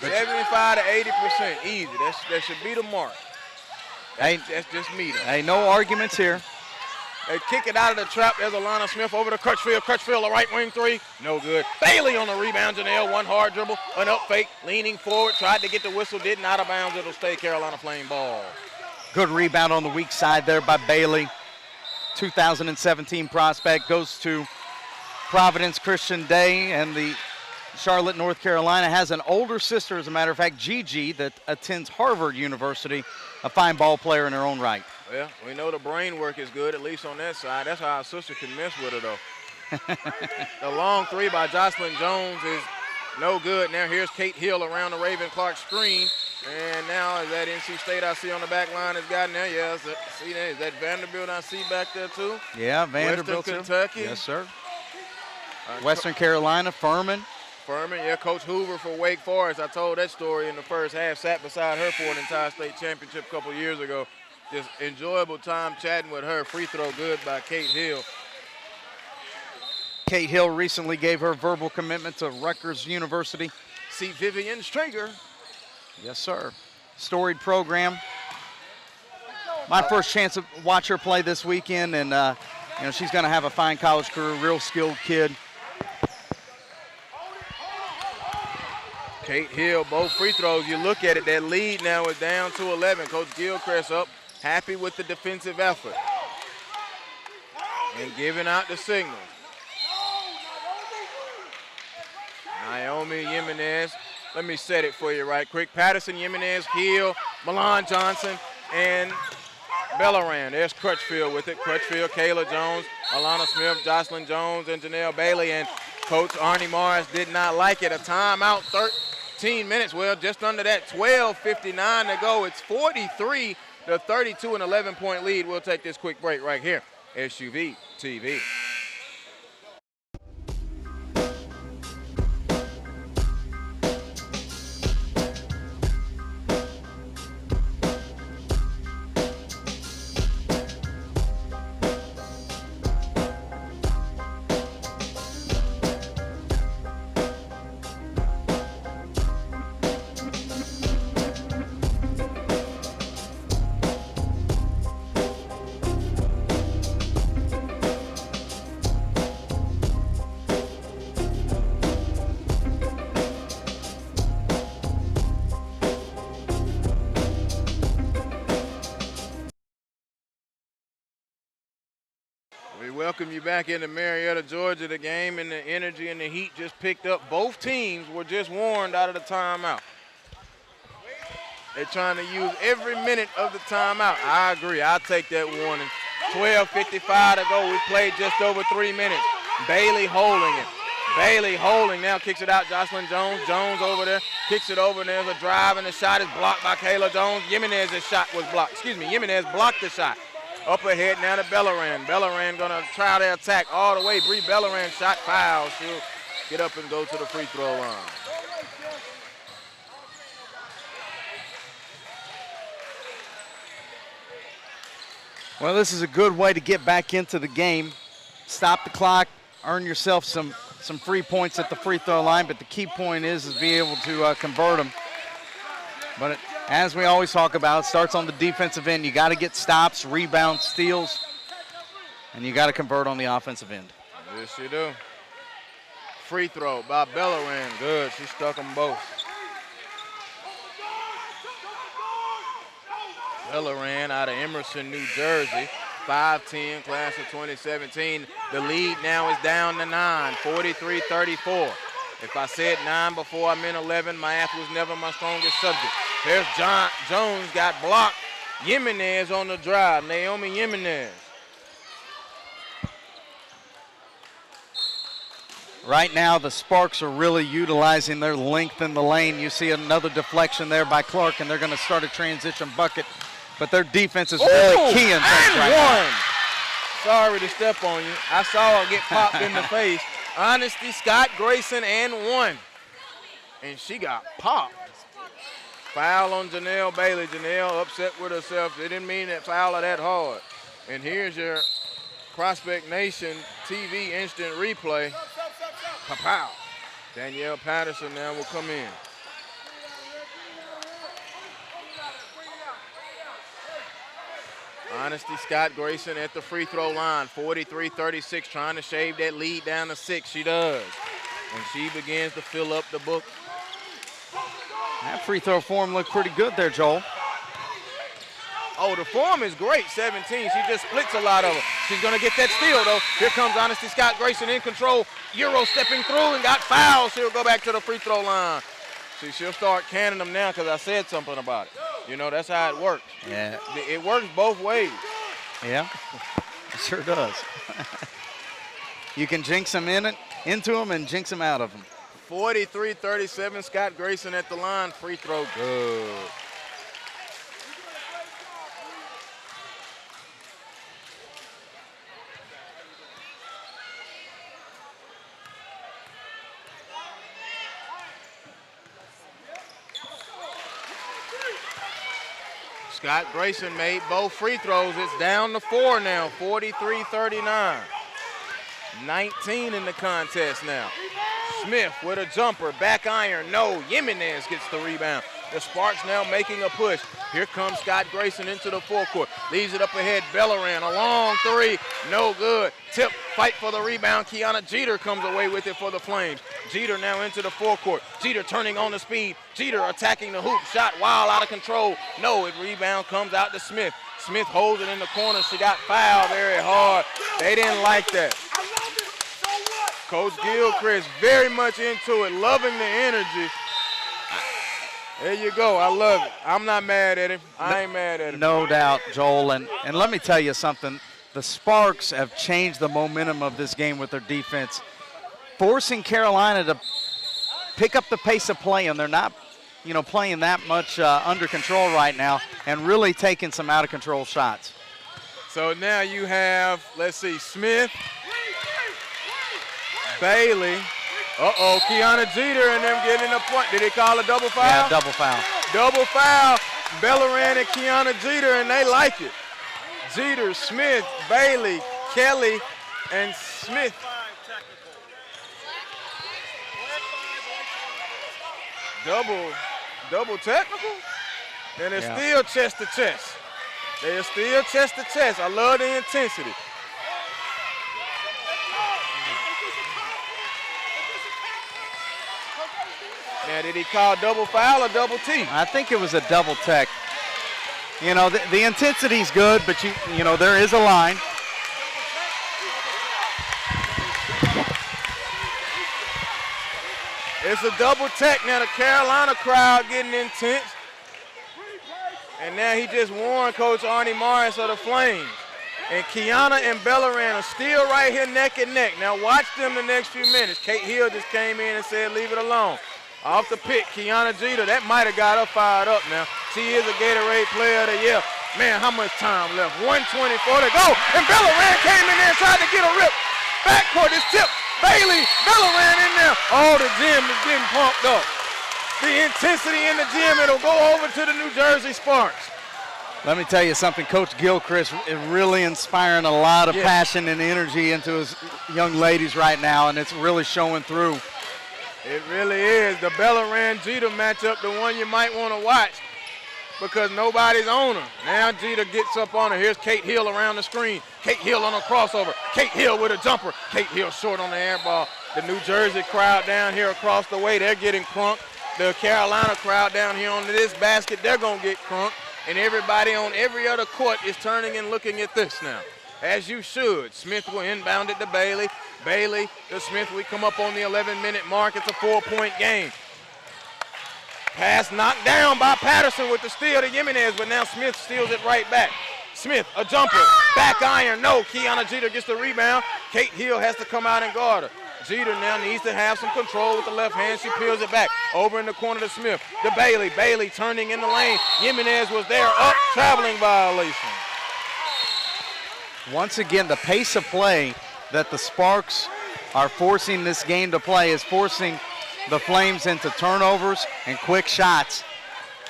75 to 80% easy. That should be the mark. That's just me, though. Hey, no arguments here. They kick it out of the trap. There's Alana Smith over to Crutchfield. Crutchfield, a right wing three. No good. Bailey on the rebound. Janelle, one hard dribble. An up fake. Leaning forward. Tried to get the whistle. Didn't out of bounds. It'll stay Carolina Flame ball. Good rebound on the weak side there by Bailey. 2017 prospect goes to Providence Christian Day, and the Charlotte, North Carolina has an older sister, as a matter of fact, Gigi, that attends Harvard University, a fine ball player in her own right. Well, we know the brain work is good, at least on that side. That's how our sister can mess with her, though. The long three by Jocelyn Jones is no good. Now here's Kate Hill around the Raven Clark screen. And now is that NC State I see on the back line has gotten there? Yeah, see that? Is that Vanderbilt I see back there too? Yeah, Vanderbilt. Western Kentucky. Yes, sir. Western Carolina, Furman. Yeah, Coach Hoover for Wake Forest. I told that story in the first half. Sat beside her for an entire state championship a couple years ago. Just enjoyable time chatting with her. Free throw good by Kate Hill. Kate Hill recently gave her verbal commitment to Rutgers University. See Vivian Stringer. Yes, sir. Storied program. My first chance to watch her play this weekend, and she's going to have a fine college career, real skilled kid. Kate Hill, both free throws. You look at it, that lead now is down to 11. Coach Gilchrist up, happy with the defensive effort. And giving out the signal. Naomi Jimenez, let me set it for you right quick. Patterson, Jimenez, Hill, Milan Johnson, and Bellaran. There's Crutchfield with it. Crutchfield, Kayla Jones, Alana Smith, Jocelyn Jones, and Janelle Bailey. And Coach Arnie Morris did not like it. A timeout, 13 minutes. Well, just under that, 12:59 to go. It's 43 to 32, an 11-point lead. We'll take this quick break right here. SUV TV. We welcome you back into Marietta, Georgia. The game and the energy and the heat just picked up. Both teams were just warned out of the timeout. They're trying to use every minute of the timeout. I agree. I'll take that warning. 12:55 to go. We played just over 3 minutes. Bailey holding it. Bailey holding now, kicks it out. Jocelyn Jones. Jones over there, kicks it over. There's a drive, and the shot is blocked by Kayla Jones. Jimenez's shot was blocked. Excuse me, Jimenez blocked the shot. Up ahead now to Bellaran. Bellaran gonna try to attack all the way. Bree Bellaran shot foul. She'll get up and go to the free throw line. Well, this is a good way to get back into the game. Stop the clock, earn yourself some free points at the free throw line, but the key point is be able to convert them. But as we always talk about, it starts on the defensive end. You got to get stops, rebounds, steals, and you got to convert on the offensive end. Yes, you do. Free throw by Bellaran. Good. She stuck them both. Bellaran out of Emerson, New Jersey. 5'10", class of 2017. The lead now is down to 9, 43-34. If I said 9 before, I meant 11. Math was never my strongest subject. There's Jones got blocked. Jimenez on the drive. Naomi Jimenez. Right now, the Sparks are really utilizing their length in the lane. You see another deflection there by Clark, and they're going to start a transition bucket. But their defense is really key in things right now. Sorry to step on you. I saw her get popped in the face. Honesty, Scott Grayson, and one. And she got popped. Foul on Janelle Bailey. Janelle upset with herself. They didn't mean that foul that hard. And here's your Prospect Nation TV instant replay. Pow. Danielle Patterson now will come in. Honesty, Scott Grayson at the free throw line. 43-36, trying to shave that lead down to 6. She does. And she begins to fill up the book. That free throw form looked pretty good there, Joel. Oh, the form is great, 17. She just splits a lot of them. She's going to get that steal, though. Here comes Honesty Scott Grayson in control. Euro stepping through and got fouled. She'll go back to the free throw line. See, she'll start canning them now because I said something about it. You know, that's how it works. Yeah. It works both ways. Yeah, it sure does. You can jinx them into them and jinx them out of them. 43-37, Scott Grayson at the line. Free throw good. Scott Grayson made both free throws. It's down to 4 now, 43-39. 19 in the contest now. Smith with a jumper, back iron, no. Jimenez gets the rebound. The Sparks now making a push. Here comes Scott Grayson into the forecourt. Leaves it up ahead. Bellerin, a long three. No good. Tip, fight for the rebound. Kiana Jeter comes away with it for the Flames. Jeter now into the forecourt. Jeter turning on the speed. Jeter attacking the hoop. Shot wild, out of control. No, it rebound comes out to Smith. Smith holds it in the corner. She got fouled very hard. They didn't like that. Coach Gilchrist very much into it, loving the energy. There you go. I love it. I'm not mad at him. I ain't mad at him. No doubt, Joel. And let me tell you something. The Sparks have changed the momentum of this game with their defense, forcing Carolina to pick up the pace of play, and they're not, playing that much under control right now and really taking some out-of-control shots. So now you have, let's see, Smith, Bailey. Kiana Jeter and them getting a point. Did they call a double foul? Yeah, double foul. Double foul. Bellerin and Kiana Jeter, and they like it. Jeter, Smith, Bailey, Kelly, and Smith. Double technical? And it's still chest to chest. They're still chest to chest. I love the intensity. Now, did he call double foul or double T? I think it was a double tech. The intensity's good, but there is a line. It's a double tech. Now the Carolina crowd getting intense. And now he just warned Coach Arnie Morris of the Flames. And Kiana and Bellerin are still right here neck and neck. Now watch them the next few minutes. Kate Hill just came in and said, leave it alone. Off the pick, Kiana Jeter, that might have got her fired up now. She is a Gatorade Player of the Year. Man, how much time left? 1:24 to go. And Bellerin came in there and tried to get a rip. Backcourt is tipped. Bailey, Bellerin in there. Oh, the gym is getting pumped up. The intensity in the gym, it'll go over to the New Jersey Sparks. Let me tell you something, Coach Gilchrist is really inspiring a lot of passion and energy into his young ladies right now, and it's really showing through. It really is. The Bellerin Jeter matchup, the one you might want to watch because nobody's on her. Now Jeter gets up on her. Here's Kate Hill around the screen. Kate Hill on a crossover. Kate Hill with a jumper. Kate Hill short on the air ball. The New Jersey crowd down here across the way, they're getting crunked. The Carolina crowd down here on this basket, they're going to get crunked. And everybody on every other court is turning and looking at this now, as you should. Smith will inbound it to Bailey. Bailey to Smith. We come up on the 11-minute mark. It's a 4-point game. Pass knocked down by Patterson with the steal to Jimenez, but now Smith steals it right back. Smith, a jumper, back iron, no. Kiana Jeter gets the rebound. Kate Hill has to come out and guard her. Jeter now needs to have some control with the left hand. She peels it back. Over in the corner to Smith. To Bailey. Bailey turning in the lane. Jimenez was there. Up. Traveling violation. Once again, the pace of play that the Sparks are forcing this game to play is forcing the Flames into turnovers and quick shots.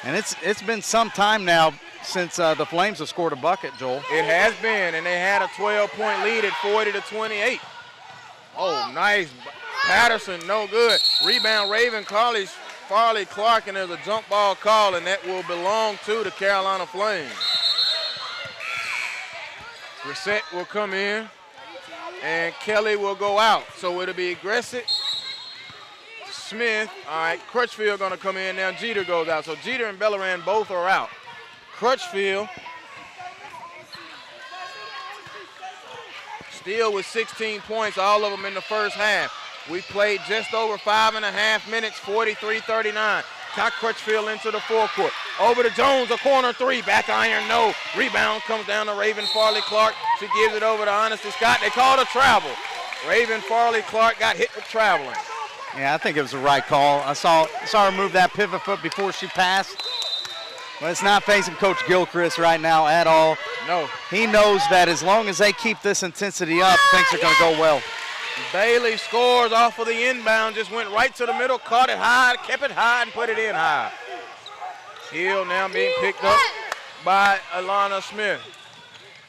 And it's been some time now since the Flames have scored a bucket, Joel. It has been, and they had a 12-point lead at 40-28. Oh, nice. Patterson, no good. Rebound, Raven Farley Clark, and there's a jump ball call, and that will belong to the Carolina Flames. Brissett will come in, and Kelly will go out. So it'll be Gressett, Smith. All right, Crutchfield going to come in now. Jeter goes out. So Jeter and Bellerin both are out. Crutchfield still with 16 points, all of them in the first half. We played just over 5.5 minutes, 43-39. Cock Crutchfield into the forecourt. Over to Jones, a corner three. Back iron, no. Rebound comes down to Raven Farley Clark. She gives it over to Honesty Scott. They called a travel. Raven Farley Clark got hit with traveling. Yeah, I think it was the right call. I saw her move that pivot foot before she passed. But it's not facing Coach Gilchrist right now at all. No. He knows that as long as they keep this intensity up, things are going to go well. Bailey scores off of the inbound, just went right to the middle, caught it high, kept it high, and put it in high. Hill now being picked up by Alana Smith.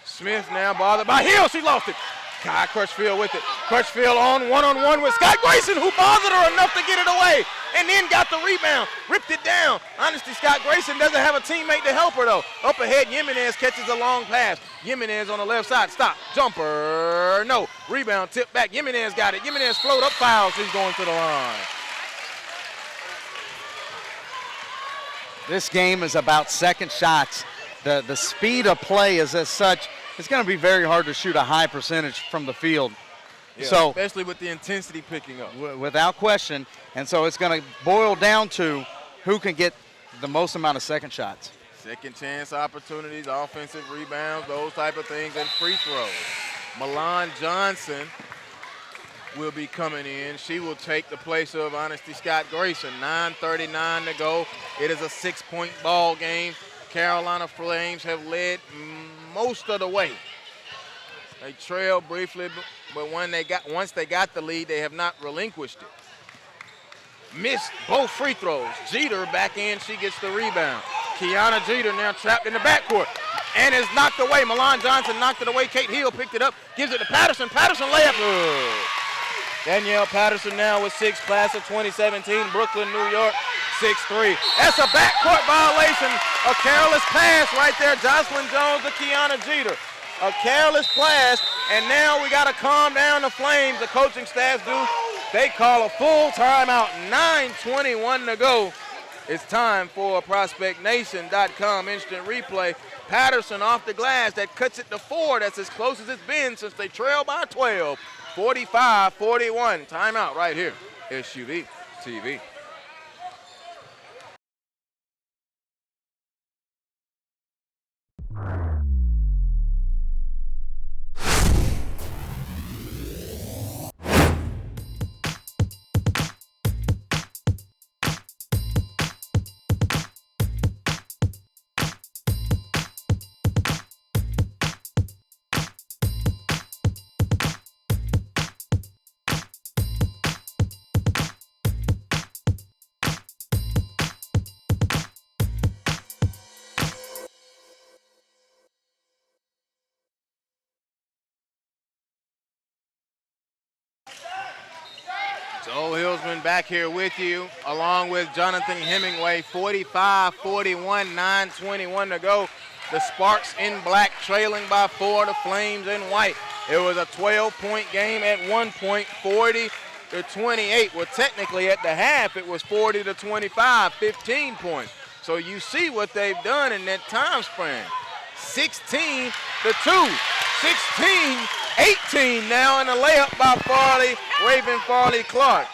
Smith now bothered by Hill. She lost it. Kai Crutchfield with it. Crutchfield on one-on-one with Scott Grayson, who bothered her enough to get it away and then got the rebound, ripped it down. Honestly, Scott Grayson doesn't have a teammate to help her, though. Up ahead, Jimenez catches a long pass. Jimenez on the left side, stop, jumper, no. Rebound, tip back, Jimenez got it. Jimenez float up, foul, she's going to the line. This game is about second shots. The speed of play is as such, it's going to be very hard to shoot a high percentage from the field. Yeah, so, especially with the intensity picking up. Without question. And so it's going to boil down to who can get the most amount of second shots. Second chance opportunities, offensive rebounds, those type of things, and free throws. Milan Johnson will be coming in. She will take the place of Honesty Scott Grayson. 9:39 to go. It is a 6-point ball game. Carolina Flames have led most of the way. They trailed briefly, but once they got the lead, they have not relinquished it. Missed both free throws. Jeter back in, she gets the rebound. Kiana Jeter now trapped in the backcourt and is knocked away. Milan Johnson knocked it away. Kate Hill picked it up, gives it to Patterson. Patterson layup. Danielle Patterson now with 6, class of 2017, Brooklyn, New York, 6'3". That's a backcourt violation. A careless pass right there. Jocelyn Jones to Kiana Jeter. A careless pass, and now we got to calm down the Flames. The coaching staff do. They call a full timeout. 9:21 to go. It's time for a ProspectNation.com instant replay. Patterson off the glass. That cuts it to 4. That's as close as it's been since they trail by 12. 45-41. Timeout right here. SUV TV. Joe Hillsman back here with you, along with Jonathan Hemingway. 45-41, 9:21 to go. The Sparks in black trailing by 4, the Flames in white. It was a 12-point game at one point, 40-28. Well, technically at the half, it was 40-25, 15 points. So you see what they've done in that time span. 16-2, 16-18 now in the layup by Farley, Raven Farley Clark.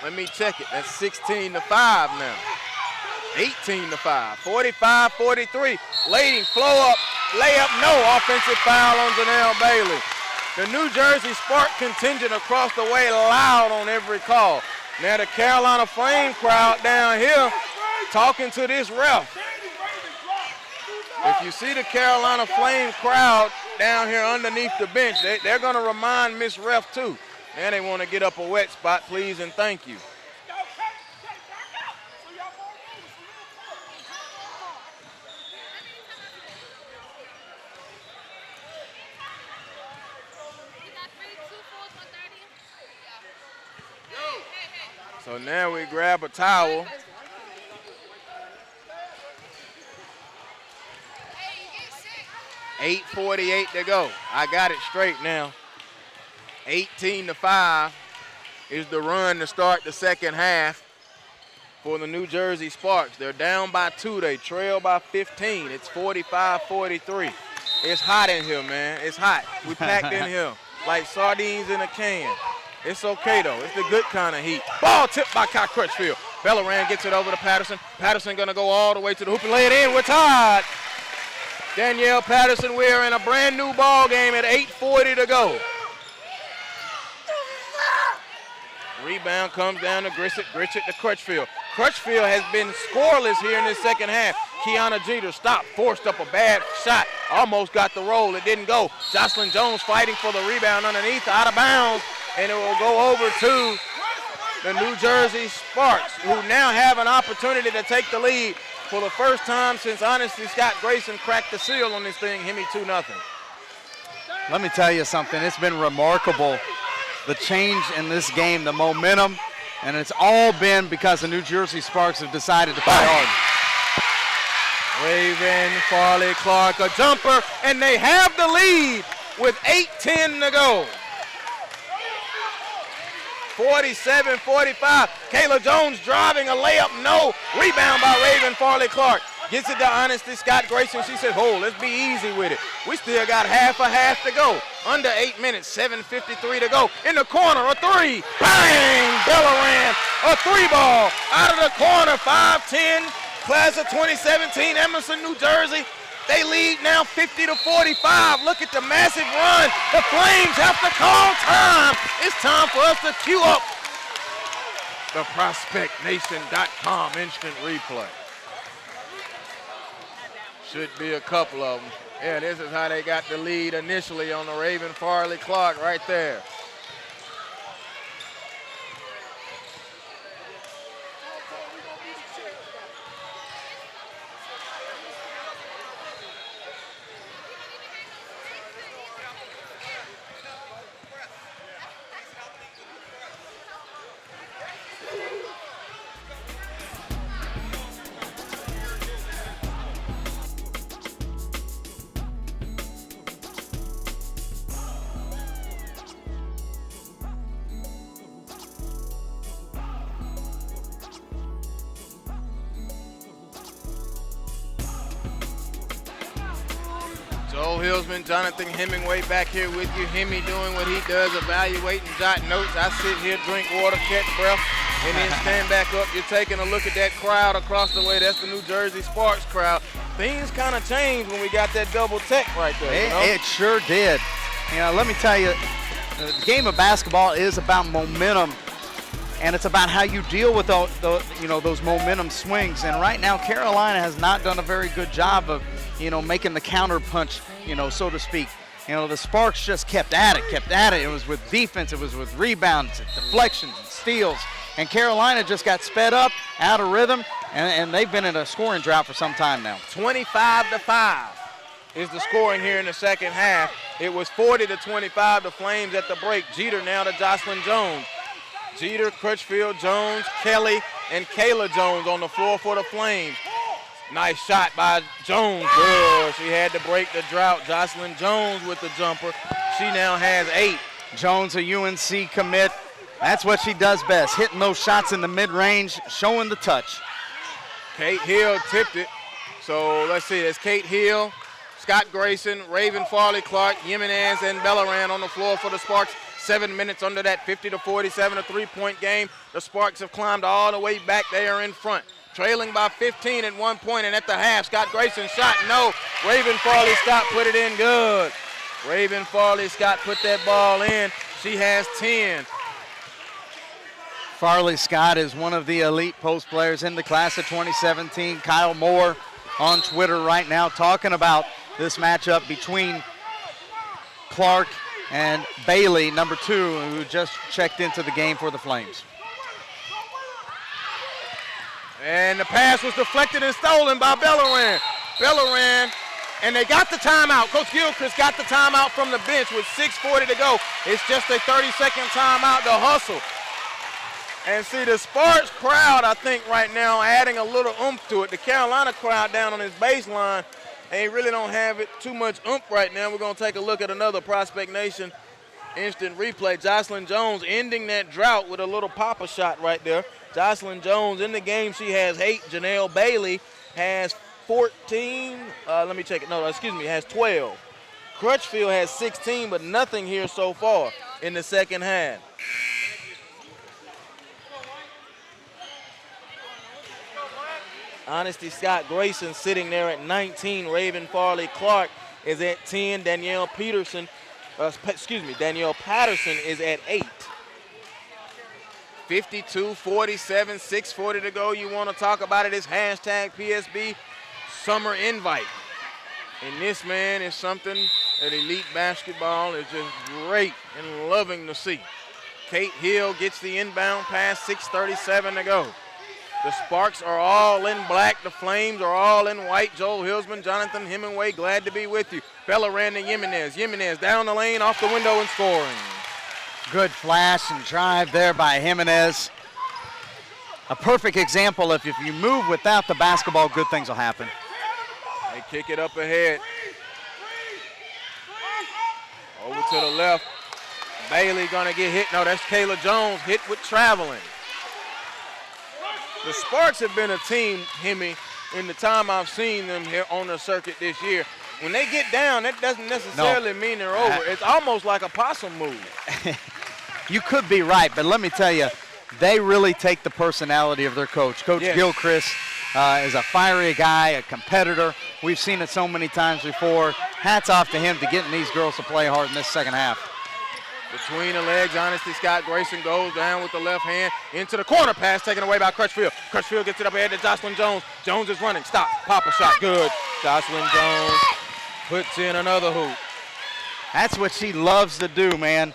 Let me check it. That's 16-5 now. 18-5, 45-43. Leading, flow up, layup, no. Offensive foul on Janelle Bailey. The New Jersey Spark contingent across the way loud on every call. Now the Carolina Flame crowd down here talking to this ref. If you see the Carolina Flame crowd down here underneath the bench, they're going to remind Miss Ref too. And they want to get up a wet spot, please and thank you. So now we grab a towel. 8:48 to go. I got it straight now. 18-5 is the run to start the second half for the New Jersey Sparks. They're down by 2. They trail by 15. It's 45-43. It's hot in here, man. It's hot. We packed in here like sardines in a can. It's okay, though. It's the good kind of heat. Ball tipped by Kai Crutchfield. Bellarmine gets it over to Patterson. Patterson going to go all the way to the hoop and lay it in. We're tied. Danielle Patterson, we're in a brand new ball game at 8:40 to go. Rebound comes down to Grishett to Crutchfield. Crutchfield has been scoreless here in this second half. Kiana Jeter stopped, forced up a bad shot, almost got the roll, it didn't go. Jocelyn Jones fighting for the rebound underneath, out of bounds, and it will go over to the New Jersey Sparks, who now have an opportunity to take the lead for the first time since Honesty Scott Grayson cracked the seal on this thing, Hemi 2-0. Let me tell you something, it's been remarkable the change in this game, the momentum, and it's all been because the New Jersey Sparks have decided to play hard. Raven Farley Clark, a jumper, and they have the lead with 8:10 to go. 47-45. Kayla Jones driving a layup, no. Rebound by Raven Farley Clark. Gets it to Honesty Scott Grayson. She said, "Oh, let's be easy with it. We still got half a half to go. Under 8 minutes, 7:53 to go. In the corner, a three. Bang! Bellaran, a three ball out of the corner. 5-10. Class of 2017, Emerson, New Jersey. They lead now 50-45. Look at the massive run. The Flames have to call time. It's time for us to queue up the ProspectNation.com instant replay. Should be a couple of them. Yeah, this is how they got the lead initially on the Raven Farley Clark right there. Joel Hillsman, Jonathan Hemingway back here with you. Hemi doing what he does, evaluating, jotting notes. I sit here, drink water, catch breath, and then stand back up. You're taking a look at that crowd across the way. That's the New Jersey Sparks crowd. Things kind of changed when we got that double tech right there. It sure did. You know, let me tell you, the game of basketball is about momentum, and it's about how you deal with those momentum swings. And right now, Carolina has not done a very good job of, making the counter punch, so to speak. The Sparks just kept at it. It was with defense, it was with rebounds, deflections, and steals. And Carolina just got sped up, out of rhythm, and they've been in a scoring drought for some time now. 25-5 is the scoring here in the second half. It was 40-25, the Flames at the break. Jeter now to Jocelyn Jones. Jeter, Crutchfield, Jones, Kelly, and Kayla Jones on the floor for the Flames. Nice shot by Jones. Good. She had to break the drought. Jocelyn Jones with the jumper. She now has 8. Jones, a UNC commit. That's what she does best, hitting those shots in the mid-range, showing the touch. Kate Hill tipped it. So let's see, it's Kate Hill, Scott Grayson, Raven Farley Clark, Jimenez, and Bellaran on the floor for the Sparks. 7 minutes under that 50-47, a three-point game. The Sparks have climbed all the way back. They are in front, trailing by 15 at one point, and at the half, Scott Grayson shot, no. Raven Farley Scott put it in good. Raven Farley Scott put that ball in. She has 10. Farley Scott is one of the elite post players in the class of 2017. Kyle Moore on Twitter right now talking about this matchup between Clark and Bailey, number 2, who just checked into the game for the Flames. And the pass was deflected and stolen by Bellaran. Bellaran, and they got the timeout. Coach Gilchrist got the timeout from the bench with 6:40 to go. It's just a 30-second timeout to hustle. And see, the Sparks crowd, I think right now, adding a little oomph to it. The Carolina crowd down on this baseline, they really don't have it too much oomph right now. We're going to take a look at another Prospect Nation instant replay. Jocelyn Jones ending that drought with a little pop-up shot right there. Jocelyn Jones in the game, she has 8. Janelle Bailey has 14. Has 12. Crutchfield has 16, but nothing here so far in the second half. Honesty Scott Grayson sitting there at 19. Raven Farley Clark is at 10. Danielle Patterson is at 8. 52-47, 6:40 to go. You want to talk about it? It's hashtag PSB Summer Invite. And this, man, is something that elite basketball is just great and loving to see. Kate Hill gets the inbound pass, 6:37 to go. The Sparks are all in black. The Flames are all in white. Joel Hillsman, Jonathan Hemingway, glad to be with you. Bellaran to Jimenez. Jimenez down the lane, off the window, and scoring. Good flash and drive there by Jimenez. A perfect example of if you move without the basketball, good things will happen. They kick it up ahead. Over to the left. Bailey gonna get hit. No, that's Kayla Jones hit with traveling. The Sparks have been a team, Hemi, in the time I've seen them here on the circuit this year. When they get down, that doesn't necessarily mean they're over. It's almost like a possum move. You could be right, but let me tell you, they really take the personality of their coach. Coach Gilchrist is a fiery guy, a competitor. We've seen it so many times before. Hats off to him to getting these girls to play hard in this second half. Between the legs, Honesty Scott Grayson goes down with the left hand into the corner pass taken away by Crutchfield. Crutchfield gets it up ahead to Jocelyn Jones. Jones is running. Stop. Pop a shot. Good. Jocelyn Jones puts in another hoop. That's what she loves to do, man.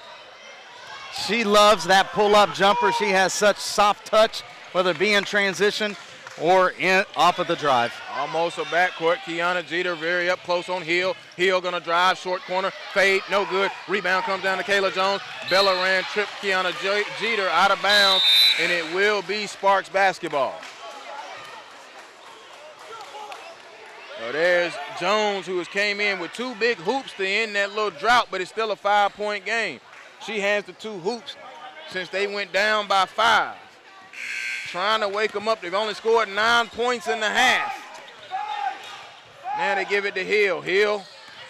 She loves that pull-up jumper. She has such soft touch, whether it be in transition or off of the drive. Almost a backcourt. Kiana Jeter very up close on Hill. Hill gonna drive, short corner, fade, no good. Rebound comes down to Kayla Jones. Bellaran tripped Kiana Jeter out of bounds, and it will be Sparks basketball. So there's Jones, who has came in with 2 big hoops to end that little drought, but it's still a 5-point game. She has the 2 hoops since they went down by 5. Trying to wake them up. They've only scored 9 points in the half. Now they give it to Hill. Hill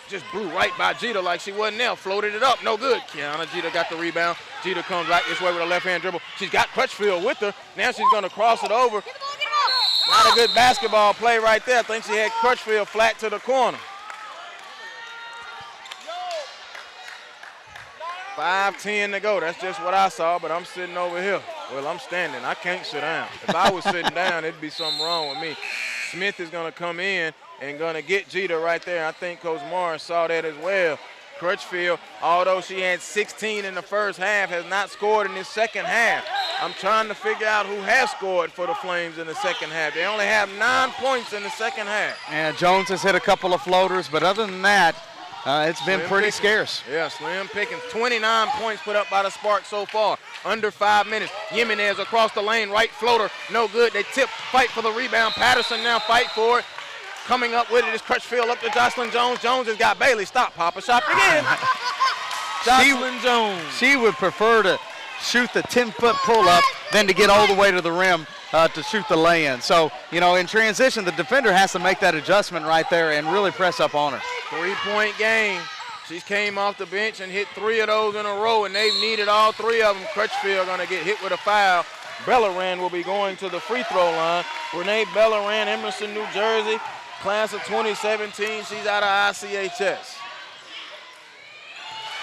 just blew right by Jeter like she wasn't there. Floated it up. No good. Kiana Jeter got the rebound. Jeter comes right this way with a left-hand dribble. She's got Crutchfield with her. Now she's going to cross it over. Not a good basketball play right there. I think she had Crutchfield flat to the corner. 5:10 to go. That's just what I saw, but I'm sitting over here. Well, I'm standing. I can't sit down. If I was sitting down, it'd be something wrong with me. Smith is going to come in and going to get Jeter right there. I think Coach Morris saw that as well. Crutchfield, although she had 16 in the first half, has not scored in this second half. I'm trying to figure out who has scored for the Flames in the second half. They only have 9 points in the second half. And Jones has hit a couple of floaters, but other than that, it's been pretty scarce. Yeah, slim pickings. 29 points put up by the Sparks so far. Under 5 minutes. Jimenez across the lane, right floater, no good. They tip, fight for the rebound. Patterson now fight for it. Coming up with it is Crutchfield up to Jocelyn Jones. Jones has got Bailey. Stop, Papa. Shot again. Jocelyn Jones. She would prefer to shoot the 10-foot pull-up than to get all the way to the rim to shoot the lay-in. So, you know, in transition, the defender has to make that adjustment right there and really press up on her. 3-point game. She came off the bench and hit 3 of those in a row, and they've needed all 3 of them. Crutchfield going to get hit with a foul. Bellaran will be going to the free throw line. Renee Bellaran, Emerson, New Jersey, class of 2017. She's out of ICHS.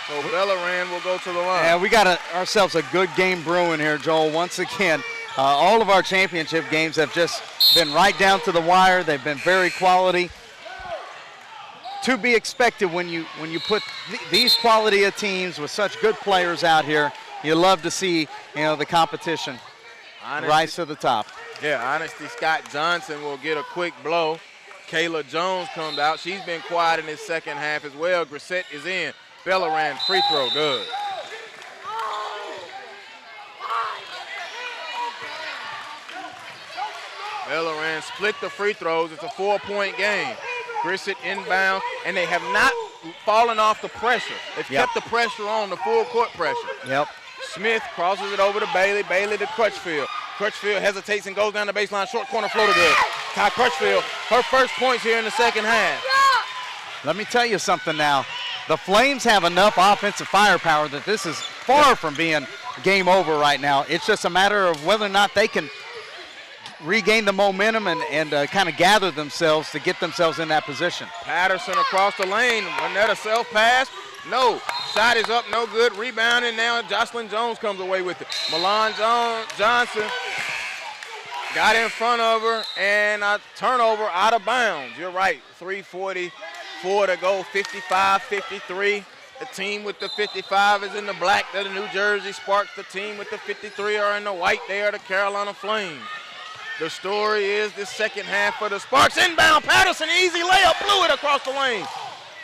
So Bellaran will go to the line. Yeah, we got ourselves a good game brewing here, Joel. Once again, all of our championship games have just been right down to the wire. They've been very quality. To be expected when you put these quality of teams with such good players out here. You love to see, you know, the competition rise to the top. Yeah, Honesty Scott Johnson will get a quick blow. Kayla Jones comes out. She's been quiet in this second half as well. Grissett is in. Bellaran free throw, good. Bellaran split the free throws. It's a 4-point game. Grissett inbound, and they have not fallen off the pressure. They've kept the pressure on, the full court pressure. Yep. Smith crosses it over to Bailey. Bailey to Crutchfield. Crutchfield hesitates and goes down the baseline. Short corner floater good. Ty Crutchfield, her first points here in the second half. Let me tell you something now. The Flames have enough offensive firepower that this is far from being game over right now. It's just a matter of whether or not they can regain the momentum and kind of gather themselves to get themselves in that position. Patterson across the lane. Wasn't that a self-pass? No. Shot is up, no good. Rebounding now. Jocelyn Jones comes away with it. Milan Johnson got in front of her, and a turnover out of bounds. You're right. 3:44 to go. 55-53. The team with the 55 is in the black. They're the New Jersey Sparks. The team with the 53 are in the white. They are the Carolina Flames. The story is this second half for the Sparks. Inbound, Patterson, easy layup, blew it across the lane.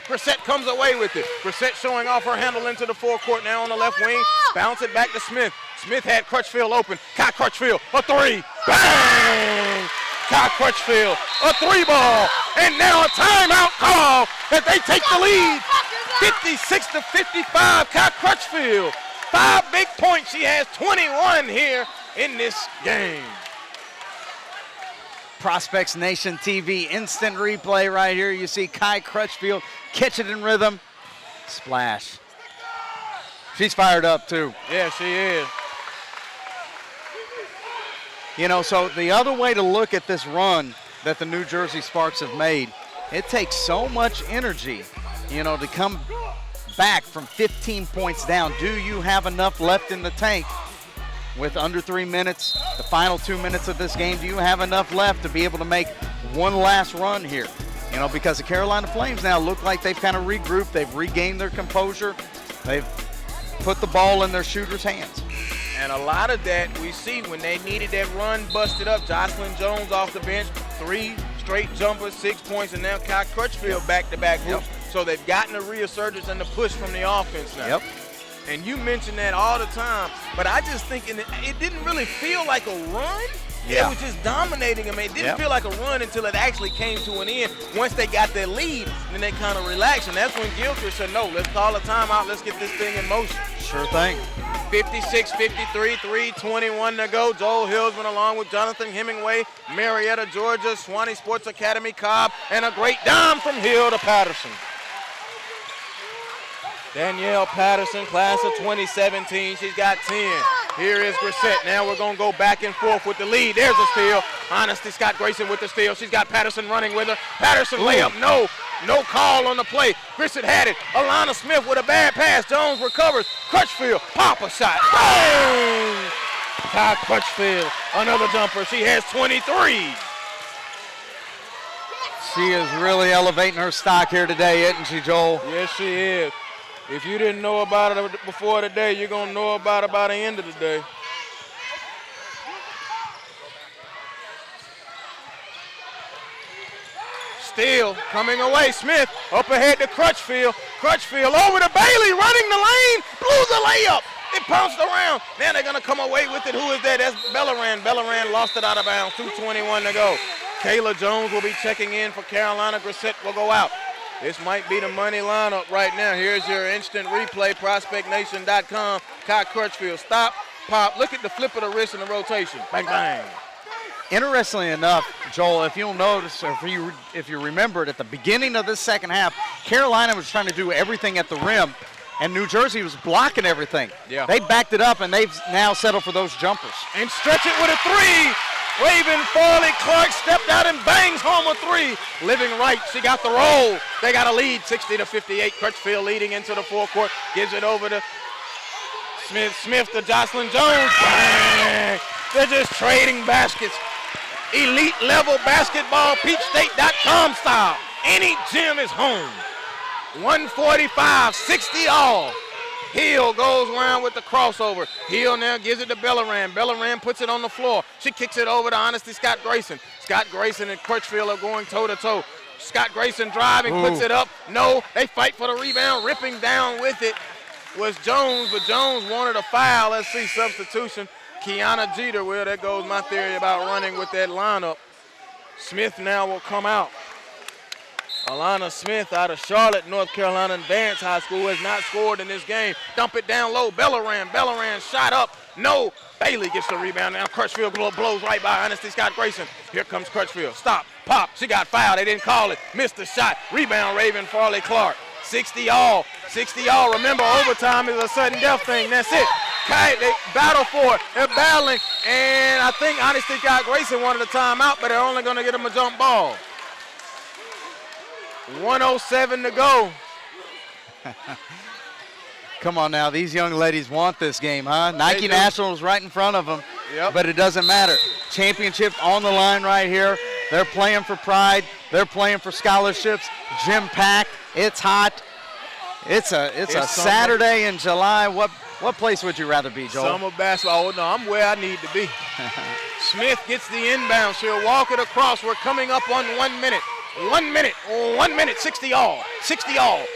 Grissett comes away with it. Grissett showing off her handle into the forecourt now on the left wing. Bounce it back to Smith. Smith had Crutchfield open. Kai Crutchfield, a three. Bang! Kai Crutchfield, a three ball. And now a timeout call as they take the lead. 56-55, Kai Crutchfield. 5 big points. She has 21 here in this game. Prospects Nation TV instant replay right here. You see Kai Crutchfield catch it in rhythm. Splash. She's fired up too. Yeah, she is. You know, so the other way to look at this run that the New Jersey Sparks have made, it takes so much energy, you know, to come back from 15 points down. Do you have enough left in the tank? With under 3 minutes, the final 2 minutes of this game, do you have enough left to be able to make one last run here? You know, because the Carolina Flames now look like they've kind of regrouped. They've regained their composure. They've put the ball in their shooters' hands. And a lot of that we see when they needed that run busted up. Jocelyn Jones off the bench, 3 straight jumpers, 6 points, and now Kai Crutchfield back-to-back hoops. So they've gotten a resurgence and the push from the offense now. Yep. And you mention that all the time, but I just think it didn't really feel like a run. Yeah. It was just dominating them. It didn't feel like a run until it actually came to an end. Once they got their lead, then they kind of relaxed, and that's when Gilchrist said, no, let's call a timeout. Let's get this thing in motion. Sure thing. 56-53, 3:21 to go. Joel Hillsman along with Jonathan Hemingway, Marietta, Georgia, Swanee Sports Academy, Cobb, and a great dime from Hill to Patterson. Danielle Patterson, class of 2017, she's got 10. Here is Grissett. Now we're going to go back and forth with the lead. There's a steal. Honesty Scott Grayson with the steal. She's got Patterson running with her. Patterson layup, no call on the play. Grissett had it. Alana Smith with a bad pass. Jones recovers. Crutchfield, pop a shot. Boom! Kai Crutchfield, another jumper. She has 23. She is really elevating her stock here today, isn't she, Joel? Yes, she is. If you didn't know about it before today, you're going to know about it by the end of the day. Steele coming away. Smith up ahead to Crutchfield. Crutchfield over to Bailey, running the lane, blew the layup. It bounced around. Now they're going to come away with it. Who is that? That's Bellerin. Bellerin lost it out of bounds. 2:21 to go. Kayla Jones will be checking in for Carolina. Grissett will go out. This might be the money lineup right now. Here's your instant replay, prospectnation.com. Kai Crutchfield, stop, pop. Look at the flip of the wrist and the rotation. Bang, bang. Interestingly enough, Joel, if you'll notice, or if you remember it, at the beginning of this second half, Carolina was trying to do everything at the rim, and New Jersey was blocking everything. Yeah. They backed it up, and they've now settled for those jumpers. And stretch it with a three. Raven Farley Clark stepped out and bangs home a three. Living right, she got the roll. They got a lead, 60-58. Crutchfield leading into the forecourt. Gives it over to Smith. Smith to Jocelyn Jones. Bang! They're just trading baskets. Elite level basketball, peachstate.com style. Any gym is home. 145, 60 all. Hill goes around with the crossover. Hill now gives it to Bellerin. Bellerin puts it on the floor. She kicks it over to Honesty Scott Grayson. Scott Grayson and Crutchfield are going toe-to-toe. Scott Grayson driving, puts it up. No, they fight for the rebound. Ripping down with it was Jones, but Jones wanted a foul. Let's see, substitution. Kiana Jeter, well, there goes my theory about running with that lineup. Smith now will come out. Alana Smith out of Charlotte, North Carolina Advanced High School has not scored in this game. Dump it down low. Bellerin shot up. No. Bailey gets the rebound. Now Crutchfield blows right by Honesty Scott Grayson. Here comes Crutchfield. Stop. Pop. She got fouled. They didn't call it. Missed the shot. Rebound Raven Farley Clark. 60 all. 60 all. Remember, overtime is a sudden death thing. That's it. They battle for it. They're battling. And I think Honesty Scott Grayson wanted a timeout, but they're only going to get him a jump ball. 1:07 to go. Come on now, these young ladies want this game, huh? Nike Nationals right in front of them, but it doesn't matter. Championship on the line right here. They're playing for pride. They're playing for scholarships. Gym packed. It's hot. It's a Saturday in July. What place would you rather be, Joel? Summer basketball. Oh, no, I'm where I need to be. Smith gets the inbound. She'll walk it across. We're coming up on 1 minute. 1 minute, 60 all.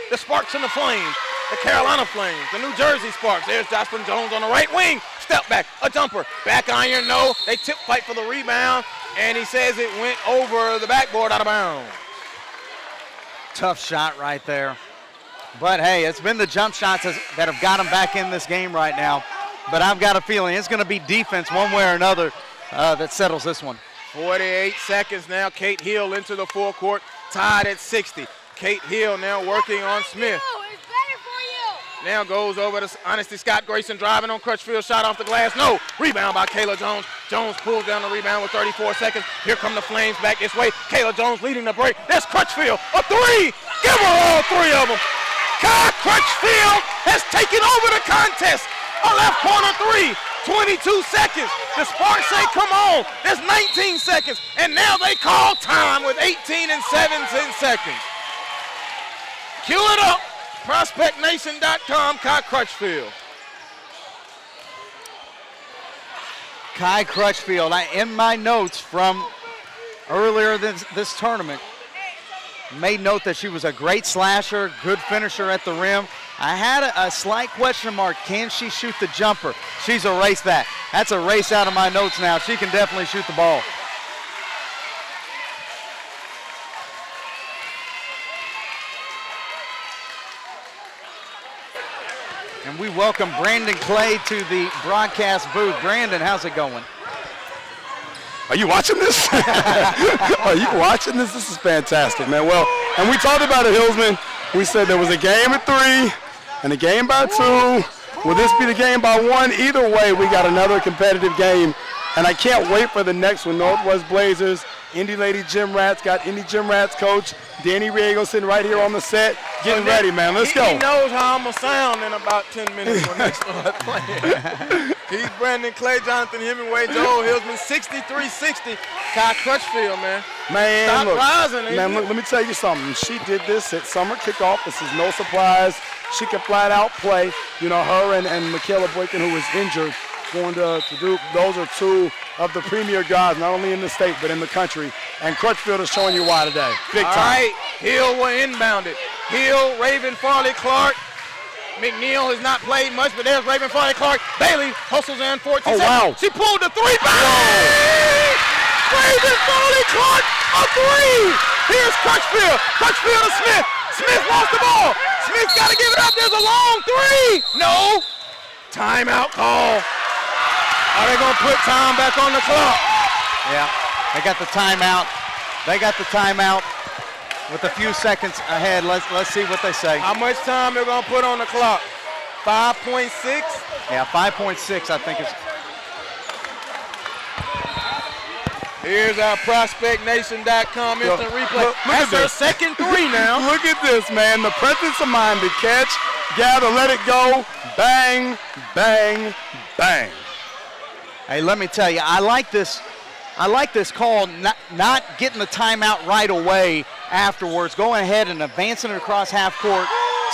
The Sparks and the Flames, the Carolina Flames, the New Jersey Sparks. There's Jocelyn Jones on the right wing. Step back, a jumper, back iron, no. They tip fight for the rebound, and he says it went over the backboard out of bounds. Tough shot right there. But, hey, it's been the jump shots that have got him back in this game right now. But I've got a feeling it's going to be defense one way or another that settles this one. 48 seconds now. Kate Hill into the forecourt, tied at 60. Kate Hill now working on Smith. Now goes over to Honesty Scott Grayson driving on Crutchfield, shot off the glass. No, rebound by Kayla Jones. Jones pulls down the rebound with 34 seconds. Here come the Flames back this way. Kayla Jones leading the break. There's Crutchfield, a three. Give her all three of them. Kai Crutchfield has taken over the contest. A left corner three, 22 seconds. The Sparks say, come on, there's 19 seconds. And now they call time with 18 and 17 seconds. Cue it up. ProspectNation.com, Kai Crutchfield. Kai Crutchfield, in my notes from earlier this tournament, made note that she was a great slasher, good finisher at the rim. I had a slight question mark. Can she shoot the jumper? She's erased that. That's erased out of my notes now. She can definitely shoot the ball. And we welcome Brandon Clay to the broadcast booth. Brandon, how's it going? Are you watching this? Are you watching this? This is fantastic, man. Well, and we talked about it, Hillsman. We said there was a game at 3 and a game by 2. Will this be the game by 1? Either way, we got another competitive game. And I can't wait for the next one. Northwest Blazers, Indy Lady Gym Rats, got Indy Gym Rats coach Danny Riego sitting right here on the set, getting ready, man. Let's go. He knows how I'm going to sound in about 10 minutes when they start playing. He's Brandon Clay, Jonathan Hemingway, Joel Hillsman, 63-60. Kai Crutchfield, man. Man, Stop look, rising. man, look, let me tell you something. She did this at summer kickoff. This is no surprise. She can flat out play. You know, her and Michaela Boykin, who was injured, going to Duke. Those are two of the premier guys, not only in the state, but in the country. And Crutchfield is showing you why today. Big time. All right, Hill will inbound it. Hill, Raven, Farley, Clark. McNeil has not played much, but there's Raven, Farley, Clark. Bailey hustles in 14 seconds. Wow. She pulled the three. Bang! Raven, Farley, Clark, a three. Here's Crutchfield. Crutchfield to Smith. Smith lost the ball. Smith's got to give it up. There's a long three. No. Timeout call. Are they going to put time back on the clock? Yeah, they got the timeout. With a few seconds ahead. Let's see what they say. How much time they're going to put on the clock? 5.6? Yeah, 5.6 I think is. Here's our ProspectNation.com instant replay. Look That's at her this. second three now. Look at this, man. The presence of mind to catch, gather, let it go, bang, bang, bang. Hey, let me tell you, I like this call, not getting the timeout right away afterwards, going ahead and advancing it across half court.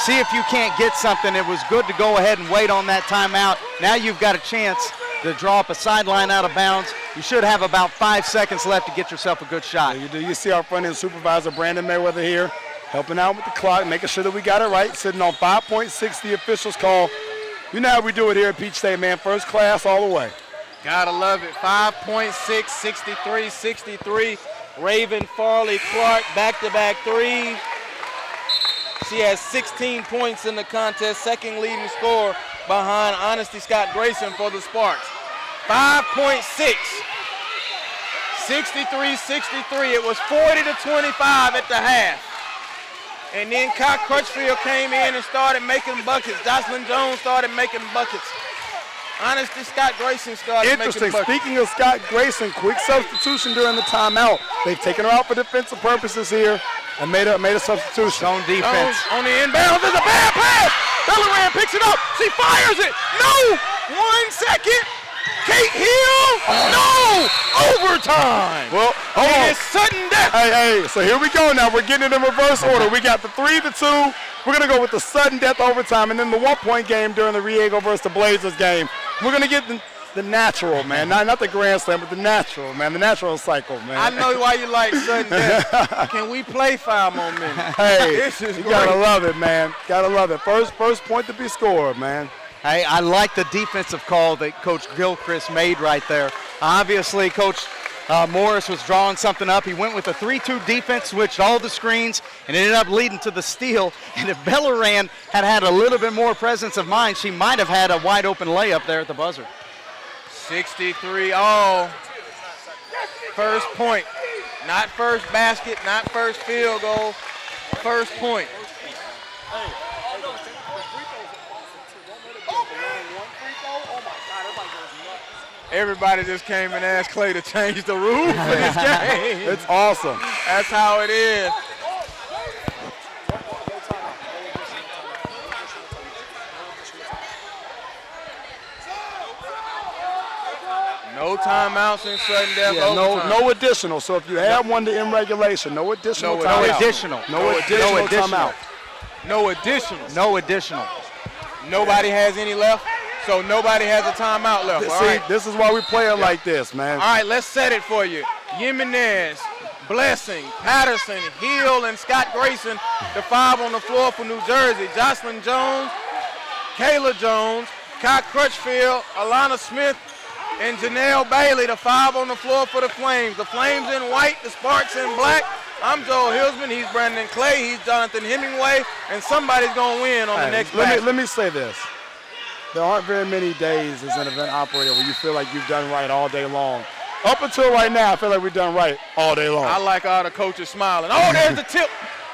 See if you can't get something. It was good to go ahead and wait on that timeout. Now you've got a chance to draw up a sideline out of bounds. You should have about 5 seconds left to get yourself a good shot. Yeah, you do. You see our front-end supervisor, Brandon Mayweather, here, helping out with the clock, making sure that we got it right, sitting on 5.6, the officials call. You know how we do it here at Peach State, man. First class all the way. Gotta love it. 5.6, 63-63. Raven Farley Clark, back-to-back three. She has 16 points in the contest, second leading scorer behind Honesty Scott Grayson for the Sparks. 5.6, 63-63. It was 40-25 at the half. And then Kai Crutchfield came in and started making buckets. Jocelyn Jones started making buckets. Honesty Scott Grayson started making Interesting. buckets. Speaking of Scott Grayson, quick substitution during the timeout. They've taken her out for defensive purposes here and made a substitution. Zone defense. On the inbound, there's a bad pass. Belleran picks it up. She fires it. No. 1 second. Kate Hill. No. Overtime. Well, hold on. It is sudden death. Hey, so here we go now. We're getting it in reverse order. We got the 3 to 2. We're going to go with the sudden death overtime and then the 1-point game during the Riego versus the Blazers game. We're going to get the natural, man. Not the grand slam, but the natural, man. The natural cycle, man. I know why you like sudden death. Can we play 5 more minutes? Hey, this is you great. gotta love it, man. Gotta love it. First point to be scored, man. Hey, I like the defensive call that Coach Gilchrist made right there. Obviously, Coach Morris was drawing something up. He went with a 3-2 defense, switched all the screens, and ended up leading to the steal. And if Bellarine had a little bit more presence of mind, she might have had a wide open layup there at the buzzer. 63 all. First point. Not first basket, not first field goal. First point. Everybody just came and asked Clay to change the rules for this game. It's awesome. That's how it is. No timeouts in sudden death overtime. No additional. So if you have one to end regulation, no additional timeout. No additional. No additional timeout. No additional. No additional. Nobody has any left, so nobody has a timeout left. All right. This is why we play it like this, man. All right, let's set it for you. Jimenez, Blessing, Patterson, Hill, and Scott Grayson, the 5 on the floor for New Jersey. Jocelyn Jones, Kayla Jones, Kai Crutchfield, Alana Smith, and Janelle Bailey, the 5 on the floor for the Flames. The Flames in white, the Sparks in black. I'm Joel Hilsman, he's Brandon Clay, he's Jonathan Hemingway, and somebody's going to win on the next basket. Let me say this. There aren't very many days as an event operator where you feel like you've done right all day long. Up until right now, I feel like we've done right all day long. I like all the coaches smiling. Oh, there's the tip.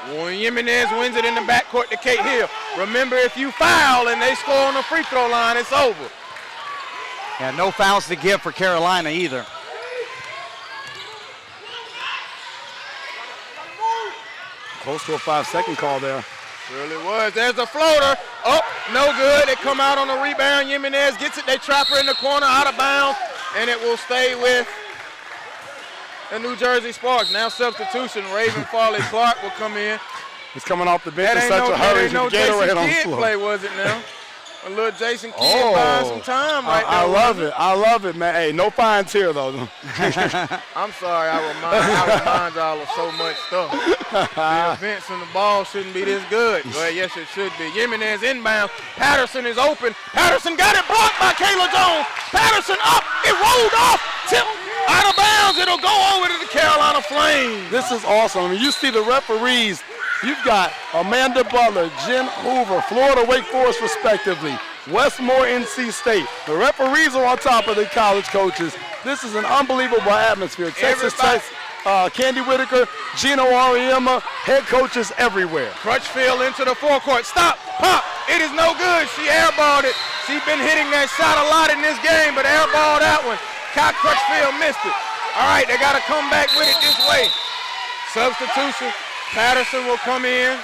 Jimenez wins it in the backcourt to Kate Hill. Remember, if you foul and they score on the free throw line, it's over. Yeah, no fouls to give for Carolina either. Close to a 5-second call there. Surely was. There's a floater. Oh, no good. They come out on the rebound. Jimenez gets it. They trap her in the corner, out of bounds, and it will stay with the New Jersey Sparks. Now substitution. Raven Farley Clark will come in. He's coming off the bench in That such a hurry. ain't no Jason Kidd play, was it now? A little Jason Kidd buying some time right there. I love it. I love it, man. Hey, no fines here, though. I'm sorry. I remind y'all of so much stuff. The events and the ball shouldn't be this good. Well, yes, it should be. Jimenez inbound. Patterson is open. Patterson got it blocked by Kayla Jones. Patterson up. It rolled off. Tip out of bounds. It'll go over to the Carolina Flames. This is awesome. I mean, you see the referees. You've got Amanda Butler, Jen Hoover, Florida, Wake Forest, respectively. Westmore, NC State. The referees are on top of the college coaches. This is an unbelievable atmosphere. Texas Tech, Candy Whitaker, Gino Auriemma, head coaches everywhere. Crutchfield into the forecourt. Stop. Pop. It is no good. She airballed it. She's been hitting that shot a lot in this game, but airballed that one. Kai Crutchfield missed it. All right, they got to come back with it this way. Substitution. Patterson will come in.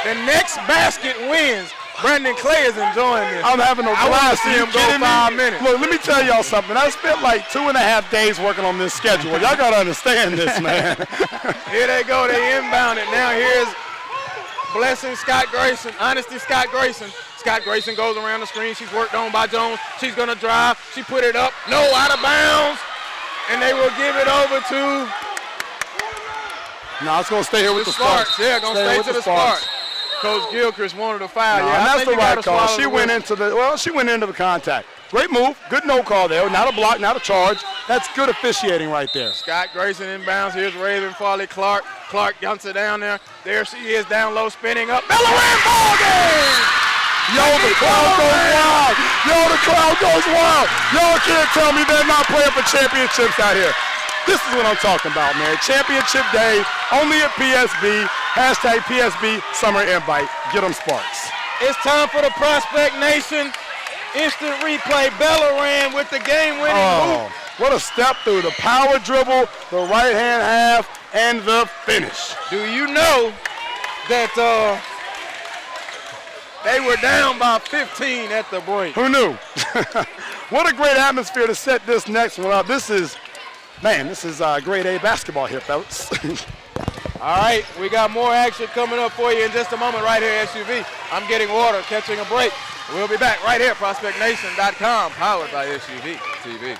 The next basket wins. Brandon Clay is enjoying this. I'm having a blast. I want to see him go 5 minutes. Look, let me tell y'all something. I spent like 2.5 days working on this schedule. Y'all got to understand this, man. Here they go. They inbound it. Now here's Blessing Scott Grayson. Honesty Scott Grayson. Scott Grayson goes around the screen. She's worked on by Jones. She's going to drive. She put it up. No, out of bounds. And they will give it over to No, it's going to stay here with the Sparks. Yeah, going to stay to the Sparks. Coach Gilchrist wanted a foul. No, yeah, that's the right call. She went into the contatt. Great move. Good no call there. Not a block, not a charge. That's good officiating right there. Scott Grayson inbounds. Here's Raven Farley Clark. Clark dumps it down there. There she is down low, spinning up. Bellarine ball game! Yo, the crowd goes wild. The crowd goes wild. Y'all can't tell me they're not playing for championships out here. This is what I'm talking about, man. Championship day, only at PSB. Hashtag PSB Summer Invite. Get them Sparks. It's time for the Prospect Nation. Instant replay. Bellarine with the game-winning hoop. What a step through. The power dribble, the right-hand half, and the finish. Do you know that they were down by 15 at the break? Who knew? What a great atmosphere to set this next one up. This is grade A basketball here, folks. All right, we got more action coming up for you in just a moment right here at SUV. I'm getting water, catching a break. We'll be back right here, ProspectNation.com, powered by SUV TV.